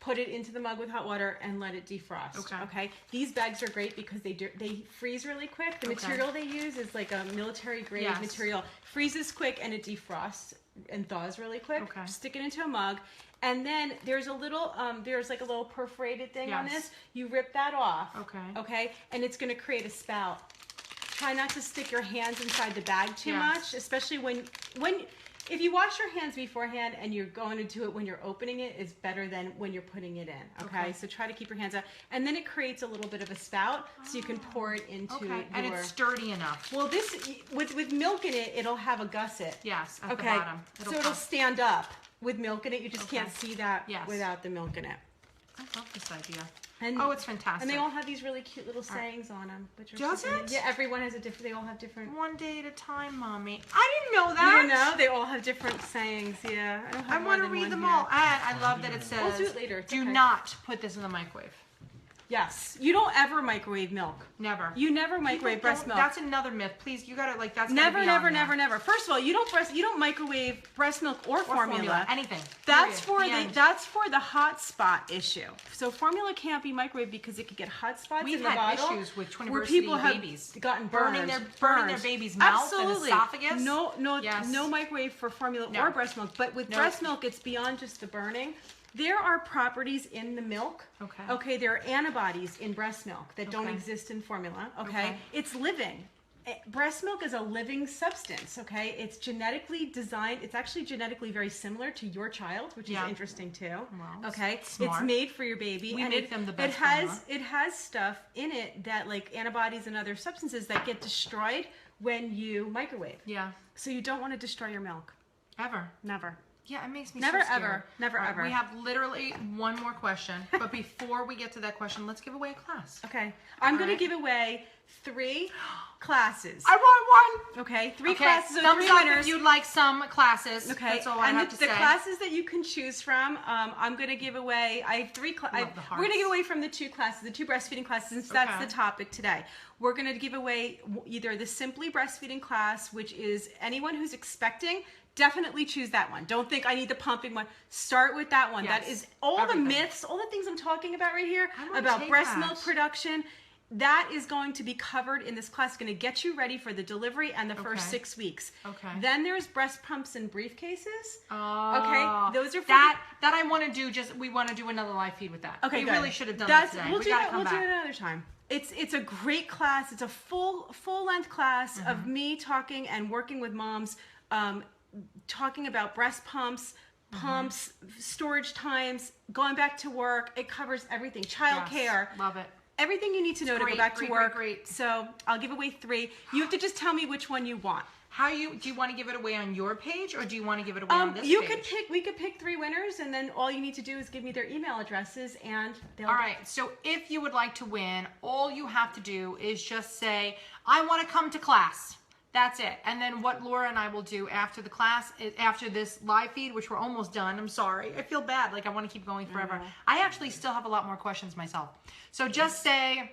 put it into the mug with hot water, and let it defrost. Okay. These bags are great because they freeze really quick. The material they use is like a military grade Yes. material. Freezes quick and it defrosts and thaws really quick. Okay. Stick it into a mug. And then there's a little, there's like a little perforated thing on Yes. this. You rip that off. Okay. Okay. And it's going to create a spout. Try not to stick your hands inside the bag too Yes. much, especially if you wash your hands beforehand and you're going to do it when you're opening it, is better than when you're putting it in. Okay. So try to keep your hands out, and then it creates a little bit of a spout, so you can pour it into Okay. And it's sturdy enough. Well, this with milk in it, it'll have a gusset. Yes, at the Okay. bottom. So it'll pop. stand up with milk in it. You just Okay. can't see that Yes. without the milk in it. I love this idea. And, Oh, it's fantastic. And they all have these really cute little sayings on them. Which are Does super neat. it? Yeah, everyone has a different. They all have different. One day at a time, Mommy. I didn't know that. You didn't know? They all have different sayings. Yeah, I don't have I more want to than read one them here. all. And I love that it says, We'll do it later. It's do okay. not put this in the microwave. Yes, you don't ever microwave milk. Never. You never microwave People breast don't- milk. That's another myth. Please, you gotta that's Never, gotta be never, on there. never, never. First of all, you don't microwave breast milk or Or formula. anything. That's Period. that's for the hot spot issue. So formula can't be microwaved because it could get hot spots We've in the had bottle. issues with where Twiniversity people have babies gotten burning burns, their baby's mouth and Absolutely. esophagus. No, Yes. no microwave for formula No. or breast milk. But with No. breast milk, it's beyond just the burning. There are properties in the milk. Okay. Okay. There are antibodies in breast milk that don't Okay. exist in formula. Okay. Okay. It's living. breast milk is a living substance, okay? It's genetically designed. It's actually genetically very similar to your child, which is interesting too. Well, okay? smart. It's made for your baby. We and make them the best it has stuff in it that like antibodies and other substances that get destroyed when you microwave. Yeah. So you don't want to destroy your milk. Ever. Never. Yeah, it makes me Never, so scared. ever. Never, All right, ever. We have literally one more question. But before we get to that question, let's give away a class. Okay. I'm going right. to give away 3 classes. I want one. Okay, 3 classes. Thumbs 3 up winners. if you'd like some classes. Okay, That's all I and have to the say. classes that you can choose from, I'm going to give away. I have 3 classes. Love the We're going to hearts. give away from the 2 classes, the 2 breastfeeding classes, since that's the topic today. We're going to give away either the Simply Breastfeeding class, which is anyone who's expecting. Definitely choose that one. Don't think I need the pumping one. Start with that one. Yes. That is all Everything. the myths, all the things I'm talking about right here I wanna about take breast that. milk production. That is going to be covered in this class. It's going to get you ready for the delivery and the first 6 weeks. Okay. Then there's breast pumps and briefcases. Oh, Okay, those are for that I want to do. We want to do another live feed with that. Okay, we good. really should have done that today. We'll We do gotta that. come We'll do back. it another time. It's a great class. It's a full length class Mm-hmm. of me talking and working with moms, talking about breast pumps, pumps, storage times, going back to work. It covers everything. Child care. Love it. Everything you need to know to Great, go back to great, work. great. So I'll give away 3. You have to just tell me which one you want. Do you want to give it away on your page or do you want to give it away on this You page? could pick. We could pick 3 winners, and then all you need to do is give me their email addresses, and they'll. All right. So if you would like to win, all you have to do is just say, "I want to come to class." That's it. And then what Laura and I will do after the class, after this live feed, which we're almost done. I'm sorry. I feel bad. Like I want to keep going forever. I actually still have a lot more questions myself. So just say,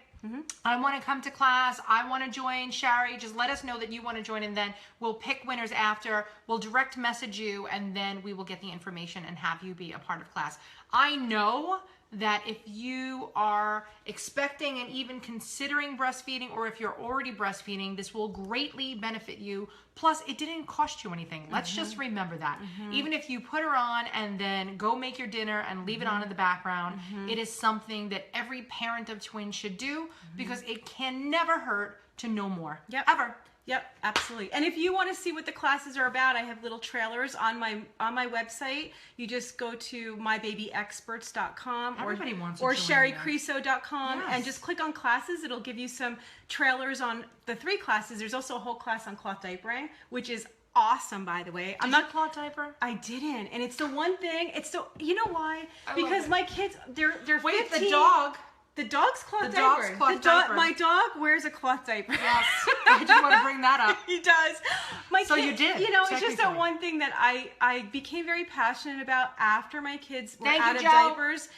I want to come to class. I want to join Shari. Just let us know that you want to join, and then we'll pick winners after. We'll direct message you, and then we will get the information and have you be a part of class. I know that if you are expecting and even considering breastfeeding, or if you're already breastfeeding, this will greatly benefit you. Plus, it didn't cost you anything. Let's just remember that. Even if you put her on and then go make your dinner and leave it on in the background, it is something that every parent of twins should do because it can never hurt to know more. Yep. Ever. Yep, absolutely. And if you want to see what the classes are about, I have little trailers on my website. You just go to mybabyexperts.com Everybody wants to or join sharicriso.com Yes. and just click on classes. It'll give you some trailers on the 3 classes. There's also a whole class on cloth diapering, which is awesome, by the way. I'm not cloth diaper. I didn't, and it's the one thing. It's the you know why? I love Because it. my kids, they're Wait, 15. the dog. The dog's cloth The dog's diaper. cloth diaper. My dog wears a cloth diaper. Yes. I just want to bring that up. He does. So you did, You know, it's just that technically. one thing that I became very passionate about after my kids were Thank out you, of Joe. diapers,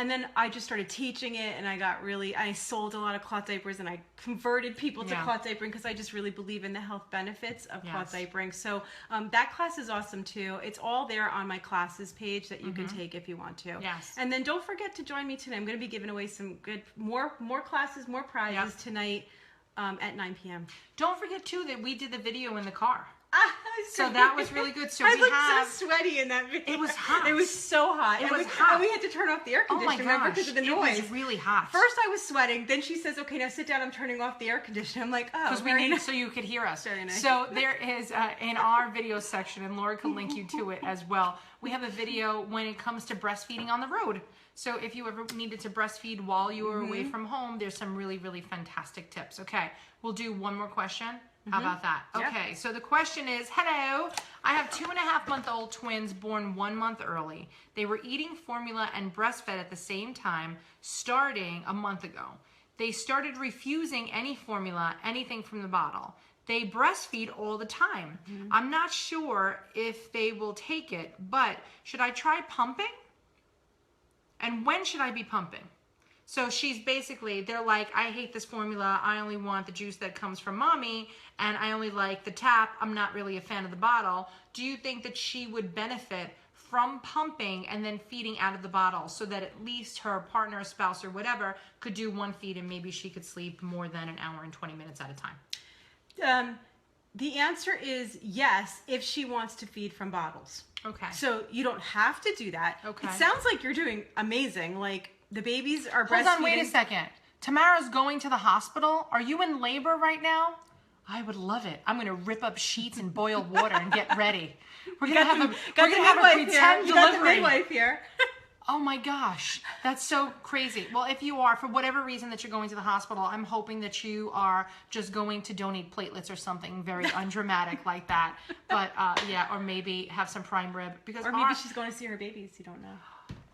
and then I just started teaching it, and I sold a lot of cloth diapers, and I converted people to Yeah. cloth diapering because I just really believe in the health benefits of cloth Yes. diapering. So that class is awesome too. It's all there on my classes page that you can take if you want to. Yes. And then don't forget to join me tonight. I'm going to be giving away some good more classes, more prizes Yep. tonight at 9 p.m. Don't forget too that we did the video in the car. So that was really good. So I we looked have- so sweaty in that video. It was hot. It was so hot. It And was we, hot. And we had to turn off the air Oh my conditioner, remember, gosh. because of the It noise. was really hot. First I was sweating. Then she says, "Okay, now sit down. I'm turning off the air conditioner." I'm like, "Oh, because we very need nice." so you could hear us. Very nice. So there is in our video section, and Laura can link you to it as well. We have a video when it comes to breastfeeding on the road. So if you ever needed to breastfeed while you were away from home, there's some really, really fantastic tips. Okay, we'll do one more question. How about that? Yep. Okay, so the question is, hello, I have 2.5-month-old twins born 1 month early. They were eating formula and breastfed at the same time starting a month ago. They started refusing any formula, anything from the bottle. They breastfeed all the time. I'm not sure if they will take it, but should I try pumping? And when should I be pumping? So she's basically, they're like, I hate this formula. I only want the juice that comes from mommy, and I only like the tap. I'm not really a fan of the bottle. Do you think that she would benefit from pumping and then feeding out of the bottle so that at least her partner, spouse, or whatever could do one feed and maybe she could sleep more than an hour and 20 minutes at a time? The answer is yes, if she wants to feed from bottles. Okay. So you don't have to do that. Okay. It sounds like you're doing amazing. Like the babies are Hold breastfeeding. on, wait a second. Tamara's going to the hospital. Are you in labor right now? I would love it. I'm going to rip up sheets and boil water and get ready. We're going to have a pretend You got the delivery. midwife here. Oh my gosh, that's so crazy. Well, if you are, for whatever reason that you're going to the hospital, I'm hoping that you are just going to donate platelets or something very undramatic like that. But yeah, or maybe have some prime rib. Because Or maybe she's going to see her babies. You don't know.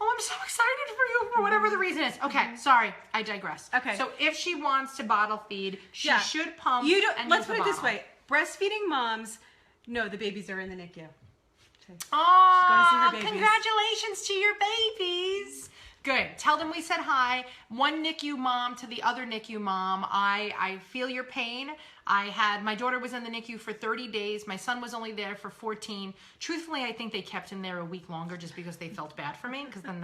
Oh, I'm so excited for you for whatever the reason is. Okay, sorry, I digress. Okay. So if she wants to bottle feed, she should pump. You don't. and Let's use put the it this bottle. way: breastfeeding moms know the babies are in the NICU. Oh, She's going to see her babies. congratulations to your babies. Good. Tell them we said hi. One NICU mom to the other NICU mom. I feel your pain. My daughter was in the NICU for 30 days. My son was only there for 14. Truthfully, I think they kept him there a week longer just because they felt bad for me, because then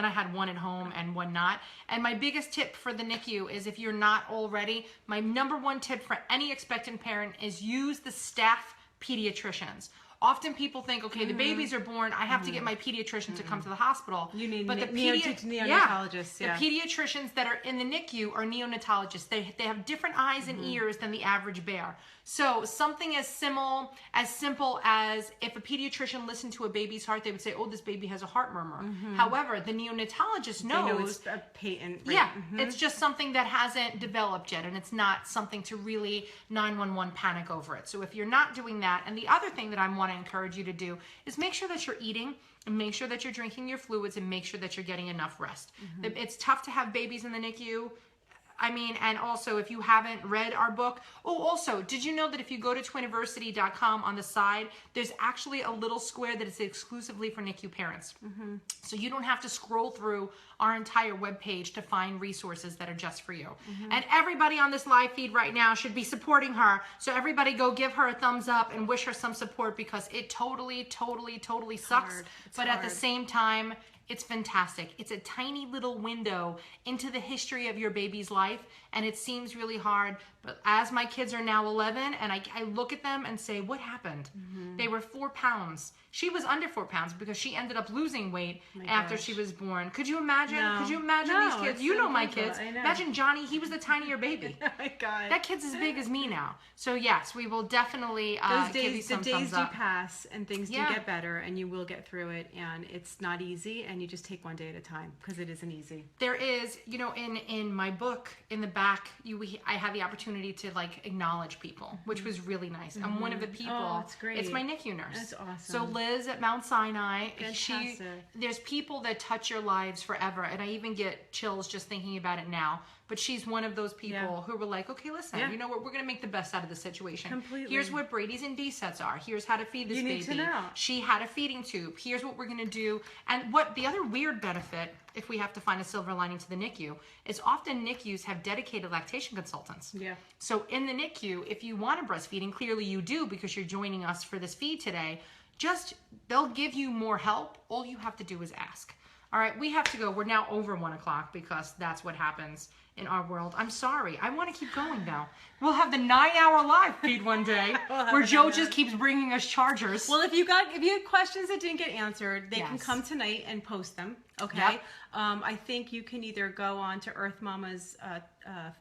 I had one at home and one not. And my biggest tip for the NICU is, if you're not already, my number one tip for any expectant parent is use the staff pediatricians. Often people think, okay, the babies are born, I have to get my pediatrician to come to the hospital. You need but neonatologists. The pediatricians that are in the NICU are neonatologists. They have different eyes and ears than the average bear. So something as simple as if a pediatrician listened to a baby's heart, they would say, oh, this baby has a heart murmur. However, the neonatologist knows. They know it's a patent. Right? Yeah, it's just something that hasn't developed yet, and it's not something to really 911 panic over it. So if you're not doing that, and the other thing that I want to encourage you to do is make sure that you're eating, and make sure that you're drinking your fluids, and make sure that you're getting enough rest. It's tough to have babies in the NICU. I mean, and also if you haven't read our book, also, did you know that if you go to Twiniversity.com on the side, there's actually a little square that is exclusively for NICU parents. So you don't have to scroll through our entire webpage to find resources that are just for you. And everybody on this live feed right now should be supporting her. So everybody go give her a thumbs up and wish her some support, because it totally sucks. But at the same time, it's fantastic. It's a tiny little window into the history of your baby's life, and it seems really hard. But as my kids are now 11, and I look at them and say, what happened? They were 4 pounds. She was under 4 pounds because she ended up losing weight after she was born. Could you imagine? No. Could you imagine these kids? You know my kids. I know. Imagine Johnny. He was the tinier baby. Oh my God. That kid's as big as me now. So yes, we will definitely give you some the days thumbs do up. pass, and things do Yeah. get better, and you will get through it. And it's not easy, and you just take one day at a time, because it isn't easy. There is, in my book, in the back, I had the opportunity to acknowledge people, which was really nice. I'm one of the people. Oh, that's great. It's my NICU nurse. That's awesome. So Liz at Mount Sinai, Fantastic. there's people that touch your lives forever, and I even get chills just thinking about it now. But she's one of those people who were like, okay, listen, you know what? We're going to make the best out of the situation. Completely. Here's what Brady's and D sets are. Here's how to feed this You baby. need to know. She had a feeding tube. Here's what we're going to do. And what the other weird benefit, if we have to find a silver lining to the NICU, is often NICUs have dedicated lactation consultants. Yeah. So in the NICU, if you want to breastfeed, and clearly you do because you're joining us for this feed today, they'll give you more help. All you have to do is ask. All right, we have to go. We're now over 1 o'clock because that's what happens in our world. I'm sorry. I want to keep going now. We'll have the 9-hour live feed one day where Joe just keeps bringing us chargers. Well, if you had questions that didn't get answered, they can come tonight and post them. Okay. Yep. I think you can either go on to Earth Mama's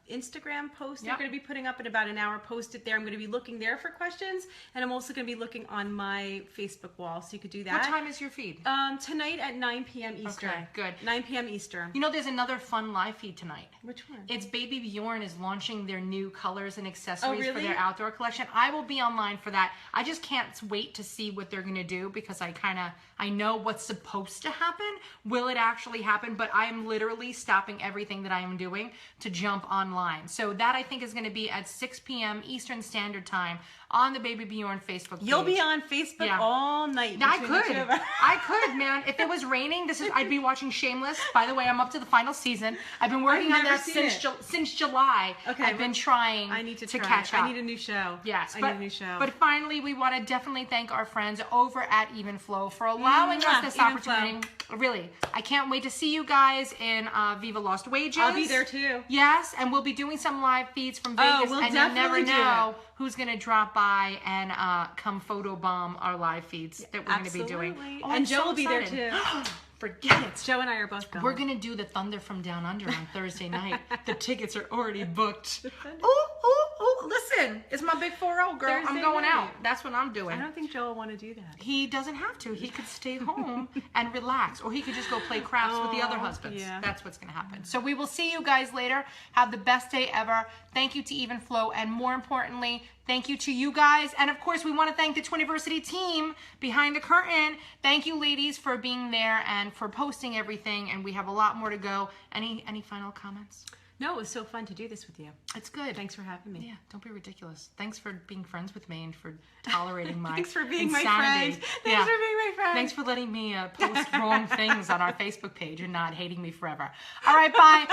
Instagram post. They're going to be putting up in about an hour. Post it there. I'm going to be looking there for questions, and I'm also going to be looking on my Facebook wall, so you could do that. What time is your feed? Tonight at 9 p.m. Eastern. Okay, good. 9 p.m. Eastern. There's another fun live feed tonight. Which one? It's Baby Bjorn is launching their new colors and accessories for really? their outdoor collection. I will be online for that. I just can't wait to see what they're going to do, because I know what's supposed to happen. Will it actually happen? But I am literally stopping everything that I am doing to jump online. So that, I think, is going to be at 6 p.m. Eastern Standard Time on the Baby Bjorn Facebook page. You'll be on Facebook all night. I could, man. If it was raining, I'd be watching Shameless. By the way, I'm up to the final season. I've been working on that since July. Okay, I've been trying to catch up. I need a new show. Yes, I need a new show. But finally, we want to definitely thank our friends over at Even Flow for allowing us this Even opportunity. Really, I can't wait to see you guys in Viva Lost Wages. I'll be there too. Yes, and we'll be doing some live feeds from Vegas, we'll and you never definitely do know who's going to drop by and come photobomb our live feeds that we're going to be doing. And Joe will be there excited. too. Forget it. Joe and I are both going. We're going to do the Thunder from Down Under on Thursday night. The tickets are already booked. Ooh, listen. It's my big 4-0, girl. Thursday I'm going night. out. That's what I'm doing. I don't think Joe will want to do that. He doesn't have to. He could stay home and relax, or he could just go play craps with the other husbands. Yeah. That's what's going to happen. So we will see you guys later. Have the best day ever. Thank you to Even Flow, and more importantly, thank you to you guys. And of course, we want to thank the Twiniversity team behind the curtain. Thank you, ladies, for being there and for posting everything. And we have a lot more to go. Any final comments? No, it was so fun to do this with you. It's good. Thanks for having me. Yeah, don't be ridiculous. Thanks for being friends with me and for tolerating my Thanks for being my insanity. friend. Thanks for being my friend. Thanks for letting me post wrong things on our Facebook page and not hating me forever. All right, bye.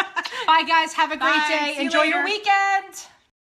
Bye, guys. Have a great Bye. day. See you Enjoy your later. weekend.